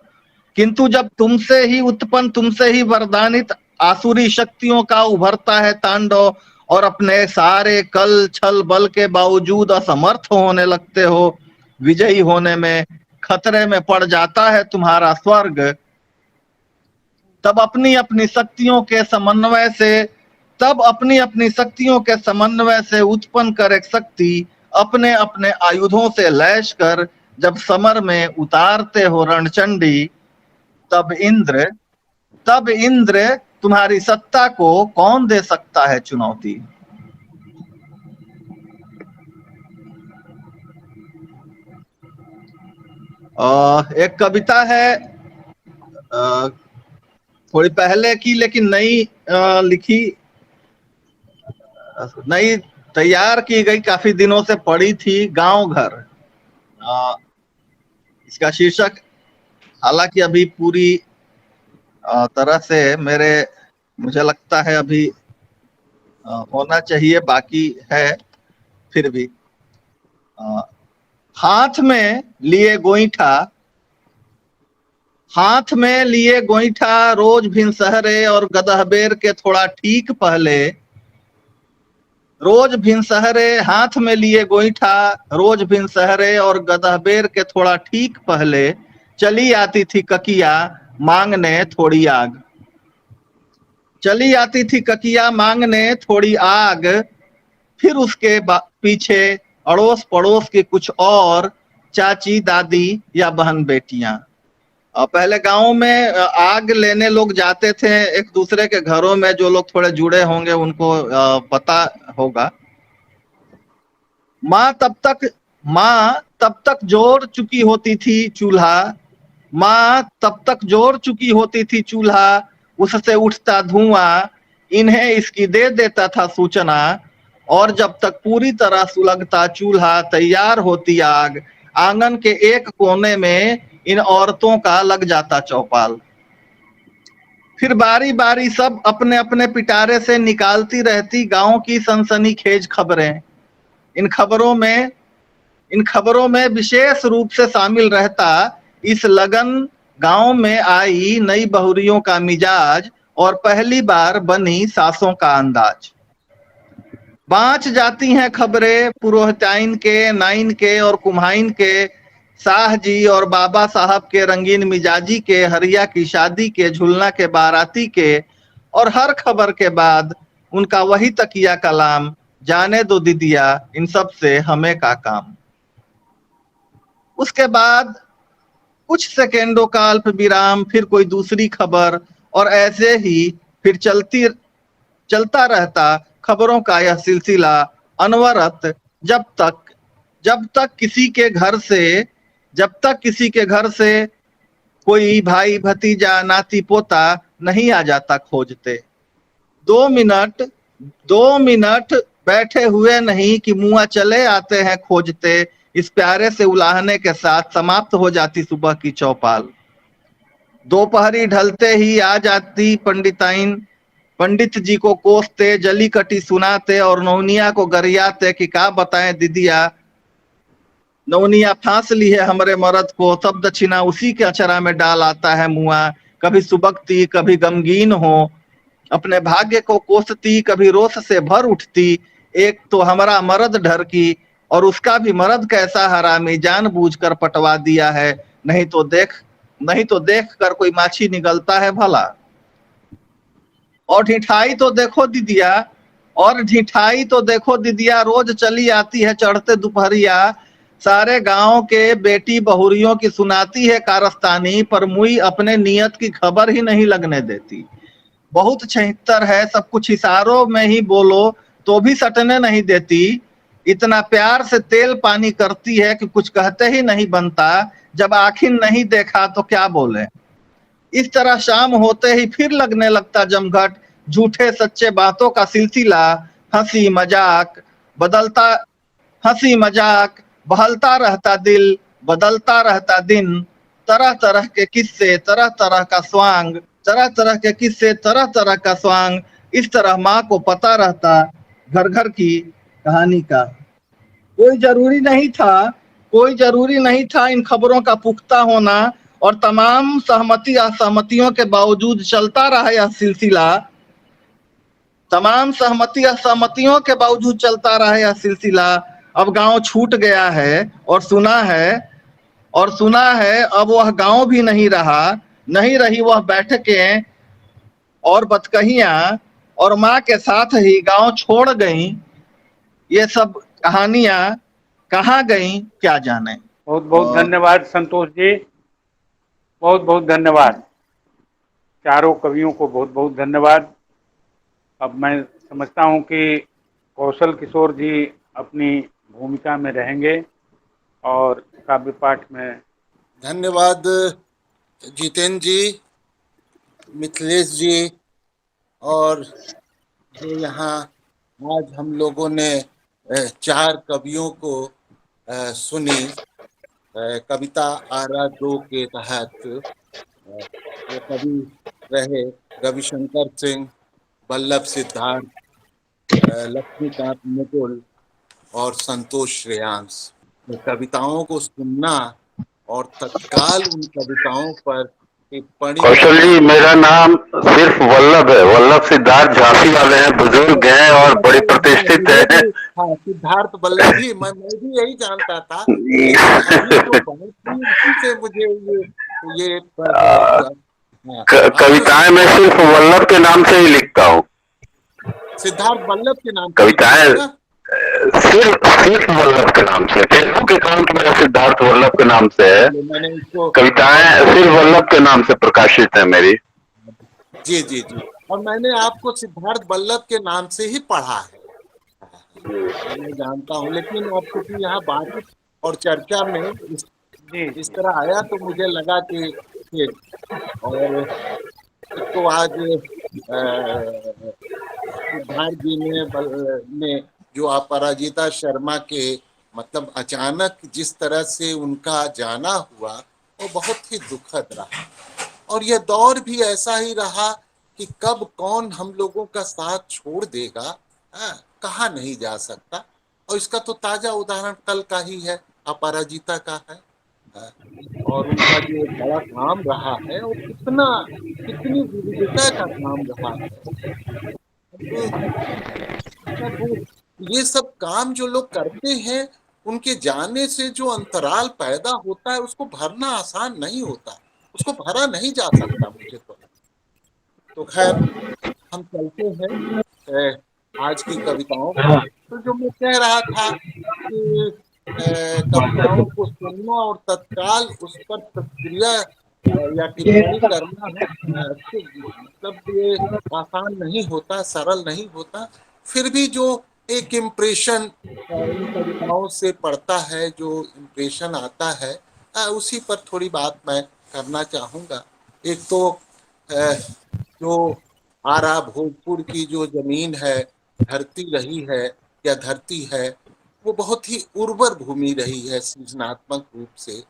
F: किंतु जब तुमसे ही उत्पन्न, तुमसे ही वरदानित आसुरी शक्तियों का उभरता है तांडव, और अपने सारे कल छल बल के बावजूद असमर्थ होने लगते हो विजयी होने में, खतरे में पड़ जाता है तुम्हारा स्वर्ग, तब अपनी अपनी शक्तियों के समन्वय से, तब अपनी अपनी शक्तियों के समन्वय से उत्पन्न कर एक शक्ति अपने अपने आयुधों से लैस कर जब समर में उतारते हो रणचंडी, तब इंद्र तुम्हारी सत्ता को कौन दे सकता है चुनौती। एक कविता है थोड़ी पहले की लेकिन नई लिखी, नई तैयार की गई, काफी दिनों से पड़ी थी, गांव घर। इसका शीर्षक हालांकि अभी पूरी तरह से मुझे लगता है अभी होना चाहिए, बाकी है फिर भी। हाथ में लिए गोईठा, हाथ में लिए गोईठा रोज भिन सहरे और गदहबेर के थोड़ा ठीक पहले, रोज भिन सहरे, हाथ में लिए गोईठा रोज भिन सहरे और गदहबेर के थोड़ा ठीक पहले, चली आती थी ककिया मांगने थोड़ी आग, चली आती थी ककिया मांगने थोड़ी आग, फिर उसके पीछे अड़ोस पड़ोस के कुछ और चाची दादी या बहन बेटियां। पहले गांव में आग लेने लोग जाते थे एक दूसरे के घरों में, जो लोग थोड़े जुड़े होंगे उनको पता होगा। माँ तब तक जोड़ चुकी होती थी चूल्हा, माँ तब तक जोड़ चुकी होती थी चूल्हा, उससे उठता धुआं इन्हें इसकी दे देता था सूचना, और जब तक पूरी तरह सुलगता चूल्हा तैयार होती आग, आंगन के एक कोने में इन औरतों का लग जाता चौपाल। फिर बारी बारी सब अपने अपने पिटारे से निकालती रहती गांव की सनसनीखेज खबरें। इन खबरों में विशेष रूप से शामिल रहता इस लगन गांव में आई नई बहुरियों का मिजाज और पहली बार बनी सासों का अंदाज। बाँच जाती हैं खबरें पुरोहिताइन के, नाइन के और कुम्हाइन के, शाह जी और बाबा साहब के रंगीन मिजाजी के, हरिया की शादी के, झुलना के बाराती के, और हर खबर के बाद उनका वही तकिया कलाम, जाने दो दीदिया इन सब से हमें का काम। उसके बाद कुछ सेकेंडों का अल्प विराम, फिर कोई दूसरी खबर, और ऐसे ही फिर चलता रहता खबरों का यह सिलसिला अनवरत, जब तक किसी के घर से कोई भाई भतीजा नाती पोता नहीं आ जाता खोजते। 2 मिनट 2 मिनट बैठे हुए नहीं कि मुआ चले आते हैं खोजते, इस प्यारे से उलाहने के साथ समाप्त हो जाती सुबह की चौपाल। दोपहरी ढलते ही आ जाती पंडिताइन, पंडित जी को कोसते, जली कटी सुनाते और नौनिया को गरियाते कि का बताएं दीदिया, नौनिया फांस ली है हमरे मर्द को, सब दक्षिणा उसी के अचरा में डाल आता है मुआ। कभी सुबकती कभी गमगीन हो, अपने भाग्य को कोसती, कभी रोष से भर उठती। एक तो हमारा मर्द ढर की, और उसका भी मर्द कैसा हरामी, जानबूझकर पटवा दिया है, नहीं तो देख कर कोई माछी निगलता है भला। और ढिठाई तो देखो दीदिया, रोज चली आती है चढ़ते दोपहरिया, सारे गांव के बेटी बहुरियों की सुनाती है कारस्तानी, पर मुई अपने नियत की खबर ही नहीं लगने देती। बहुत 76 है, सब कुछ इशारों में ही बोलो तो भी सटने नहीं देती। इतना प्यार से तेल पानी करती है कि कुछ कहते ही नहीं बनता, जब आखिर नहीं देखा तो क्या बोले। इस तरह शाम होते ही फिर लगने लगता जमघट, झूठे सच्चे बातों का सिलसिला, हंसी मजाक बहलता रहता दिल, बदलता रहता दिन, तरह तरह के किस्से, तरह तरह का स्वांग, इस तरह माँ को पता रहता घर घर की कहानी का। कोई जरूरी नहीं था इन खबरों का पुख्ता होना, और तमाम सहमति असहमतियों के बावजूद चलता रहा यह सिलसिला। अब गांव छूट गया है और सुना है अब वह गांव भी नहीं रही वह बैठकें और बतकहियां, और माँ के साथ ही गांव छोड़ गईं। ये सब कहानियां कहाँ गईं क्या जाने।
B: बहुत बहुत धन्यवाद संतोष जी, बहुत बहुत धन्यवाद। चारों कवियों को बहुत बहुत धन्यवाद। अब मैं समझता हूं कि कौशल किशोर जी अपनी भूमिका में रहेंगे और काव्य पाठ में।
G: धन्यवाद जितेंद्र जी, मिथिलेश जी, और जो यहाँ आज हम लोगों ने 4 कवियों को सुनी कविता आरा 2 के तहत। वो कवि रहे रविशंकर सिंह, बल्लभ सिद्धार्थ, लक्ष्मीकांत मुकुल और संतोष श्रेयांश। कविताओं को सुनना और तत्काल उन कविताओं पर टिप्पणी।
D: कौशल जी, मेरा नाम सिर्फ वल्लभ है, वल्लभ सिद्धार्थ झांसी वाले हैं, बुजुर्ग हैं और बड़े प्रतिष्ठित हैं।
G: हाँ, सिद्धार्थ वल्लभ ही, मैं भी यही जानता था, लेकिन अभी तो बहुत ही से मुझे ये
D: कविताएं मैं सिर्फ वल्लभ के नाम से ही लिखता हूँ।
G: सिद्धार्थ वल्लभ के नाम,
D: कविताएं सिर्फ वल्लभ के नाम से, फेसबुक अकाउंट मेरा सिद्धार्थ वल्लभ के नाम से है।
G: मैंने इसको
D: कविताएं सिर्फ वल्लभ के नाम से प्रकाशित है मेरी।
G: जी जी जी, और मैंने आपको सिद्धार्थ वल्लभ के नाम से ही पढ़ा है, मैं जानता हूँ। लेकिन अब क्योंकि यहाँ बात और चर्चा में इस तरह आया तो मुझे लगा कि और तो आज सिद्धार्थ जी ने जो अपराजिता शर्मा के मतलब अचानक जिस तरह से उनका जाना हुआ वो बहुत ही दुखद रहा, और यह दौर भी ऐसा ही रहा कि कब कौन हम लोगों का साथ छोड़ देगा, कहा नहीं जा सकता। और इसका तो ताजा उदाहरण कल का ही है, अपराजिता का है, और उनका जो बड़ा काम रहा है वो कितनी विविधता का काम रहा है। ये सब काम जो लोग करते हैं उनके जाने से जो अंतराल पैदा होता है उसको भरना आसान नहीं होता, उसको भरा नहीं जा सकता मुझे तो खैर हम चलते हैं आज की कविताओं पर। तो जो मैं कह रहा था कि कविताओं को सुनना और तत्काल उस पर प्रतिक्रिया या टिप्पणी करना है, मतलब ये आसान नहीं होता, सरल नहीं होता। फिर भी जो एक इम्प्रेशन इन कविताओं से पड़ता है, जो इम्प्रेशन आता है, उसी पर थोड़ी बात मैं करना चाहूंगा। एक तो जो आरा भोजपुर की जो जमीन है, धरती रही है या धरती है, वो बहुत ही उर्वर भूमि रही है सृजनात्मक रूप से।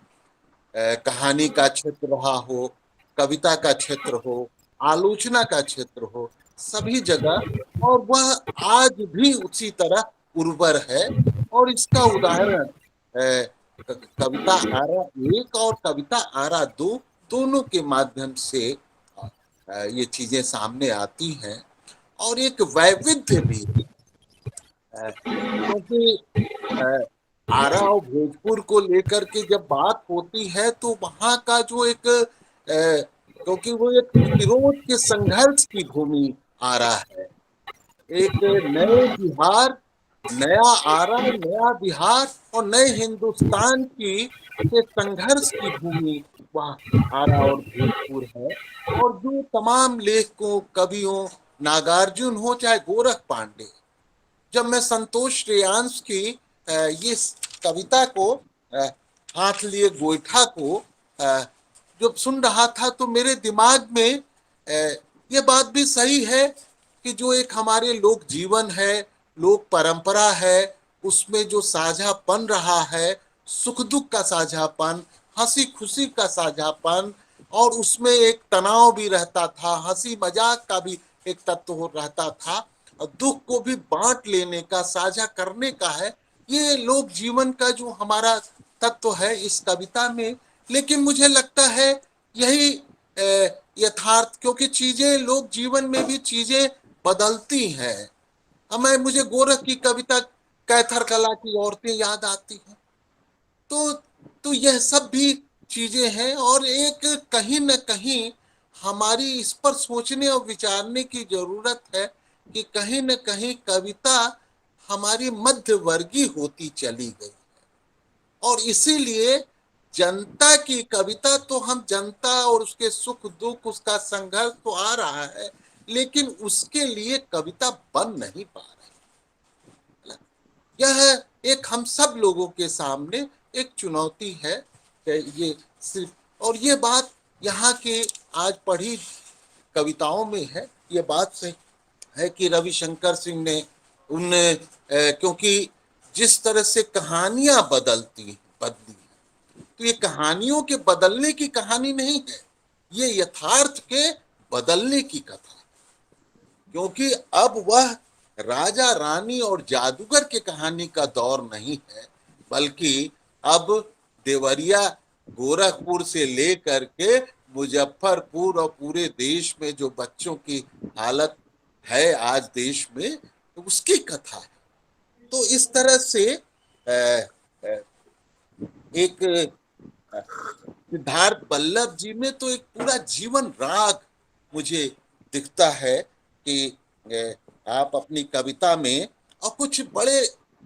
G: कहानी का क्षेत्र रहा हो, कविता का क्षेत्र हो, आलोचना का क्षेत्र हो, सभी जगह, और वह आज भी उसी तरह उर्वर है। और इसका उदाहरण कविता आरा एक और कविता आरा दो, दोनों के माध्यम से ये चीजें सामने आती हैं। और एक वैविध्य भी क्योंकि आरा और भोजपुर को लेकर के जब बात होती है तो वहां का जो एक क्योंकि वो एक प्रतिरोध के संघर्ष की भूमि आरा है। एक नए बिहार, नया आरा, नया बिहार और नए हिंदुस्तान की के संघर्ष की भूमि वह आरा और भोजपुर है। और जो तमाम लेखकों, कवियों, नागार्जुन हो चाहे गोरख पांडे, जब मैं संतोष श्रेयांश की ये कविता को हाथ लिए गोईठा को जब सुन रहा था तो मेरे दिमाग में ये बात भी सही है कि जो एक हमारे लोक जीवन है, लोक परंपरा है, उसमें जो साझापन रहा है, सुख दुख का साझापन, हंसी खुशी का साझापन, और उसमें एक तनाव भी रहता था, हंसी मजाक का भी एक तत्व रहता था, और दुख को भी बांट लेने का, साझा करने का है। ये लोक जीवन का जो हमारा तत्व है इस कविता में। लेकिन मुझे लगता है यही यथार्थ, क्योंकि चीजें लोक जीवन में भी चीजें बदलती हैं। मुझे गोरख की कविता कैथर कला की औरतें याद आती हैं। तो यह सब भी चीजें हैं। और एक कहीं न कहीं हमारी इस पर सोचने और विचारने की जरूरत है कि कहीं न कहीं कविता हमारी मध्यवर्गीय होती चली गई, और इसीलिए जनता की कविता तो हम जनता और उसके सुख दुख, उसका संघर्ष तो आ रहा है, लेकिन उसके लिए कविता बन नहीं पा रही। यह एक हम सब लोगों के सामने एक चुनौती है। ये सिर्फ, और ये बात यहाँ के आज पढ़ी कविताओं में है। ये बात सही है कि रविशंकर सिंह ने क्योंकि जिस तरह से कहानियां बदली, तो ये कहानियों के बदलने की कहानी नहीं है, ये यथार्थ के बदलने की कथा। क्योंकि अब वह राजा रानी और जादूगर के कहानी का दौर नहीं है, बल्कि अब देवरिया, गोरखपुर से लेकर के मुजफ्फरपुर और पूरे देश में जो बच्चों की हालत है आज देश में, तो उसकी कथा है। तो इस तरह से एक सिद्धार्थ वल्लभ जी में तो एक पूरा जीवन राग मुझे दिखता है कि आप अपनी कविता में, और कुछ बड़े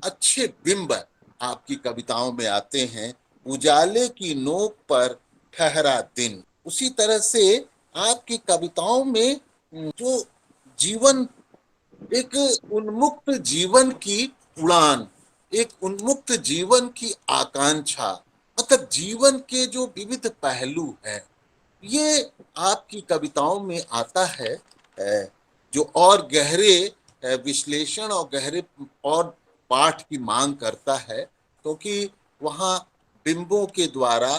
G: अच्छे बिंब आपकी कविताओं में आते हैं। उजाले की नोक पर ठहरा दिन, उसी तरह से आपकी कविताओं में जो जीवन, एक उन्मुक्त जीवन की उड़ान, एक उन्मुक्त जीवन की आकांक्षा, मतलब जीवन के जो विविध पहलू हैं, ये आपकी कविताओं में आता है, जो और गहरे विश्लेषण और गहरे और पाठ की मांग करता है। क्योंकि वहाँ बिंबों के द्वारा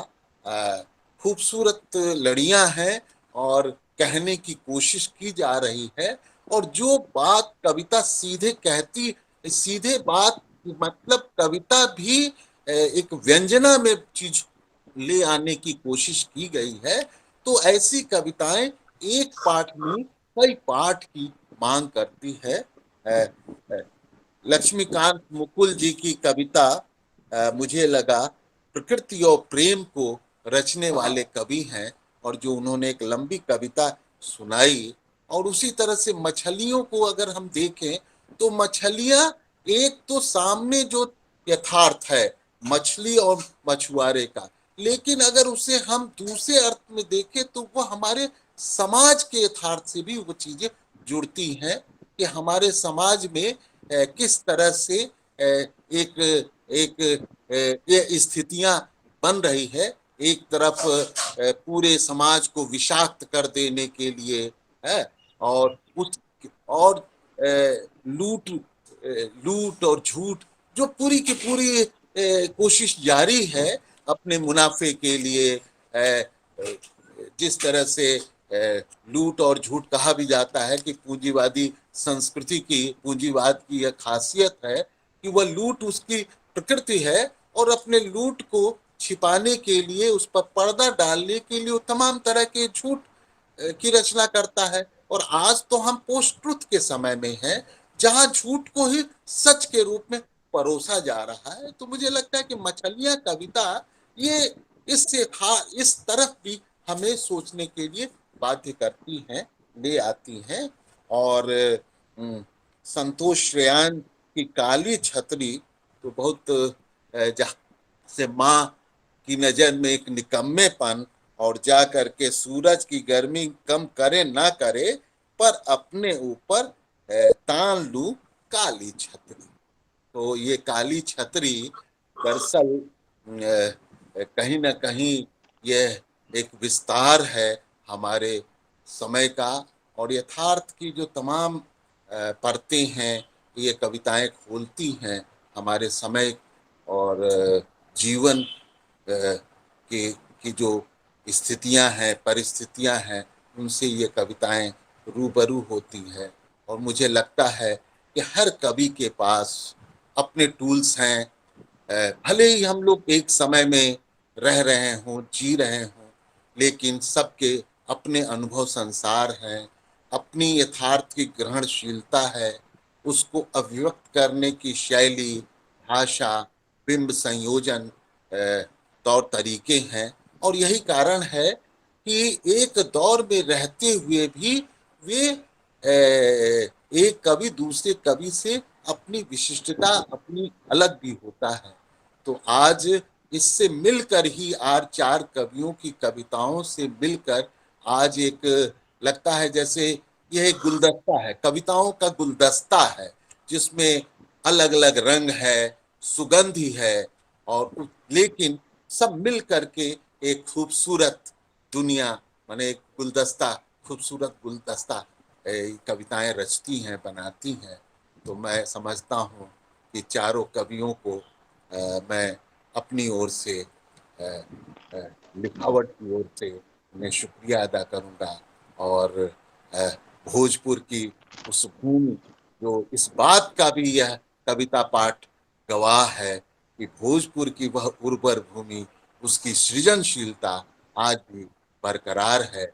G: खूबसूरत लड़ियां हैं और कहने की कोशिश की जा रही है। और जो बात कविता सीधे कहती, सीधे बात, मतलब कविता भी एक व्यंजना में चीज ले आने की कोशिश की गई है। तो ऐसी कविताएं एक पाठ में कई पाठ की मांग करती है। लक्ष्मीकांत मुकुल जी की कविता मुझे लगा प्रकृति और प्रेम को रचने वाले कवि हैं, और जो उन्होंने एक लंबी कविता सुनाई। और उसी तरह से मछलियों को अगर हम देखें तो मछलियां एक तो सामने जो यथार्थ है मछली और मछुआरे का, लेकिन अगर उसे हम दूसरे अर्थ में देखें तो वो हमारे समाज के यथार्थ से भी वो चीजें जुड़ती हैं कि हमारे समाज में किस तरह से एक ये स्थितियां बन रही है। एक तरफ पूरे समाज को विषाक्त कर देने के लिए है, और उस और लूट लूट और झूठ जो पूरी की पूरी कोशिश जारी है अपने मुनाफे के लिए। जिस तरह से लूट और झूठ कहा भी जाता है कि पूंजीवादी संस्कृति की, पूंजीवाद की यह खासियत है कि वह लूट उसकी प्रकृति है, और अपने लूट को छिपाने के लिए, उस पर पर्दा डालने के लिए वो तमाम तरह के झूठ की रचना करता है। और आज तो हम पोस्ट ट्रुथ के समय में हैं जहां झूठ को ही सच के रूप में परोसा जा रहा है। तो मुझे लगता है कि मछलियां कविता ये इस तरफ भी हमें सोचने के लिए बाध्य करती हैं, ले आती हैं। और संतोष श्रेयान की काली छतरी तो बहुत से माँ की नजर में एक निकम्मेपन, और जा करके सूरज की गर्मी कम करे ना करे पर अपने ऊपर तान लू काली छतरी। तो ये काली छतरी दरअसल कहीं ना कहीं यह एक विस्तार है हमारे समय का, और यथार्थ की जो तमाम परतें हैं ये कविताएं खोलती हैं हमारे समय और जीवन की जो स्थितियां हैं, परिस्थितियां हैं, उनसे ये कविताएं रूबरू होती हैं। और मुझे लगता है कि हर कवि के पास अपने टूल्स हैं। भले ही हम लोग एक समय में रह रहे हों, जी रहे हों, लेकिन सबके अपने अनुभव संसार हैं, अपनी यथार्थ की ग्रहणशीलता है, उसको अभिव्यक्त करने की शैली, भाषा, बिंब संयोजन, तौर तरीके हैं। और यही कारण है कि एक दौर में रहते हुए भी वे एक कवि दूसरे कवि से अपनी विशिष्टता, अपनी अलग भी होता है। तो आज इससे मिलकर ही आज चार कवियों की कविताओं से मिलकर आज एक लगता है जैसे यह एक गुलदस्ता है, कविताओं का गुलदस्ता है, जिसमें अलग अलग रंग है, सुगंधी है, और लेकिन सब मिल करके एक खूबसूरत दुनिया, माने एक गुलदस्ता, खूबसूरत गुलदस्ता कविताएं रचती हैं, बनाती हैं। तो मैं समझता हूँ कि चारों कवियों को मैं अपनी ओर से लिखावट की ओर से उन्हें शुक्रिया अदा करूँगा। और भोजपुर की उस भूमि जो इस बात का भी यह कविता पाठ गवाह है कि भोजपुर की वह उर्वर भूमि, उसकी सृजनशीलता आज भी बरकरार है।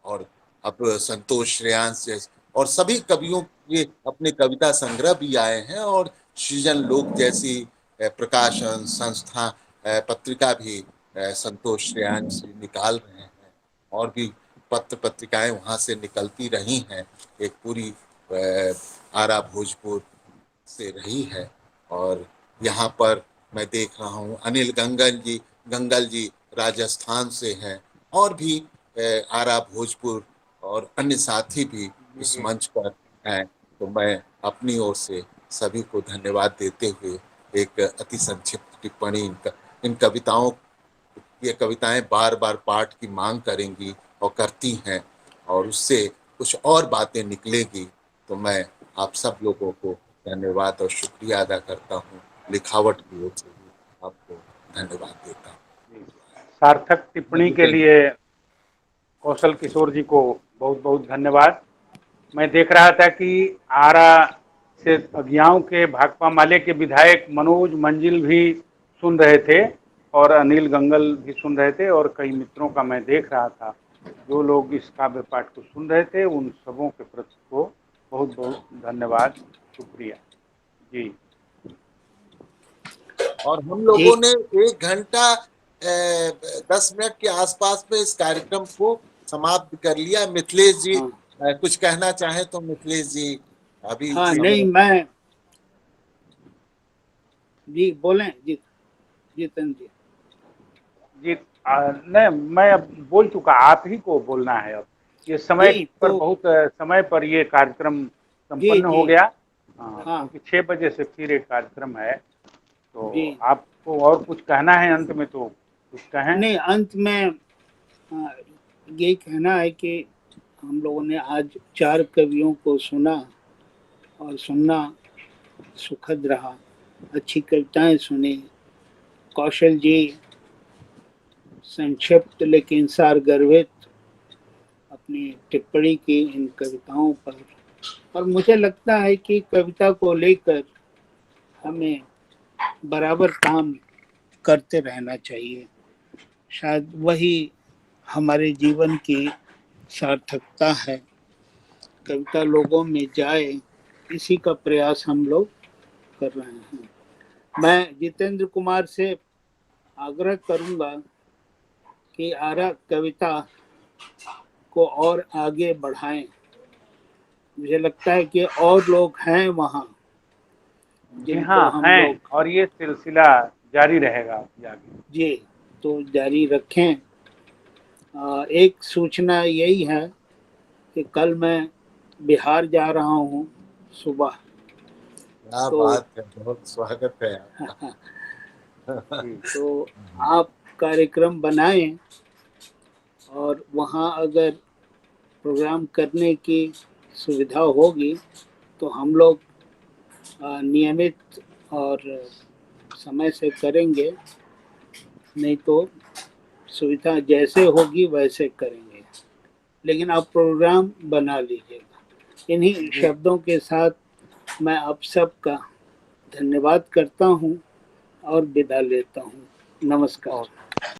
G: और अब संतोष श्रेयांश से और सभी कवियों के अपने कविता संग्रह भी आए हैं, और सृजन लोक जैसी प्रकाशन संस्था पत्रिका भी संतोष श्रेयांश से निकाल रहे हैं, और भी पत्र पत्रिकाएं वहां से निकलती रही हैं। एक पूरी आरा भोजपुर से रही है। और यहाँ पर मैं देख रहा हूँ अनिल गंगल जी राजस्थान से हैं, और भी आरा भोजपुर और अन्य साथी भी इस मंच पर हैं। तो मैं अपनी ओर से सभी को धन्यवाद देते हुए एक अति संक्षिप्त टिप्पणी इन कविताओं, ये कविताएं बार बार पाठ की मांग करेंगी और करती हैं, और उससे कुछ और बातें निकलेगी। तो मैं आप सब लोगों को धन्यवाद और शुक्रिया अदा करता हूँ। लिखावट की ओर से भी आपको धन्यवाद देता हूँ।
B: सार्थक टिप्पणी के लिए कौशल किशोर जी को बहुत बहुत धन्यवाद। मैं देख रहा था कि आरा से अज्ञाओं के भाकपा माले के विधायक मनोज मंजिल भी सुन रहे थे, और अनिल गंगल भी सुन रहे थे, और कई मित्रों का मैं देख रहा था जो लोग इस काव्य पाठ को सुन रहे थे। उन सबों के प्रति को बहुत बहुत धन्यवाद, शुक्रिया जी।
G: और हम लोगों ने 1 घंटा 10 मिनट के आसपास में इस कार्यक्रम को समाप्त कर लिया। मिथिलेश जी कुछ कहना चाहे तो मिथिलेश जी अभी।
A: हाँ नहीं, मैं जी बोलें जितेंद्र जी।
B: नहीं, मैं अब बोल चुका, आप ही को बोलना है। अब ये समय पर बहुत समय पर ये कार्यक्रम संपन्न हो गया। क्योंकि 6 बजे से फिर एक कार्यक्रम है। तो आपको और कुछ कहना है अंत में तो कुछ कहें?
A: नहीं, अंत में ये कहना है कि हम लोगों ने आज 4 कवियों को सुना और सुनना सुखद रहा। अच्छी कविताएं सुनी। कौशल जी संक्षिप्त लेकिन सारगर्भित अपनी टिप्पणी की इन कविताओं पर, और मुझे लगता है कि कविता को लेकर हमें बराबर काम करते रहना चाहिए। शायद वही हमारे जीवन की सार्थकता है। कविता लोगों में जाए, इसी का प्रयास हम लोग कर रहे हैं। मैं जितेंद्र कुमार से आग्रह करूंगा कि आरा कविता को और आगे बढ़ाएं। मुझे लगता है कि और लोग हैं वहाँ
B: जी
A: जिनको
B: हाँ
A: हम
B: हैं,
A: लोग,
B: और ये सिलसिला जारी रहेगा आगे।
A: जी, तो जारी रखें। एक सूचना यही है कि कल मैं बिहार जा रहा हूँ सुबह।
G: क्या
A: तो
G: बात है, बहुत स्वागत है आपका।
A: तो आप कार्यक्रम बनाएं और वहाँ अगर प्रोग्राम करने की सुविधा होगी तो हम लोग नियमित और समय से करेंगे, नहीं तो सुविधा जैसे होगी वैसे करेंगे, लेकिन आप प्रोग्राम बना लीजिएगा। इन्हीं शब्दों के साथ मैं आप सबका धन्यवाद करता हूँ और विदा लेता हूँ। नमस्कार।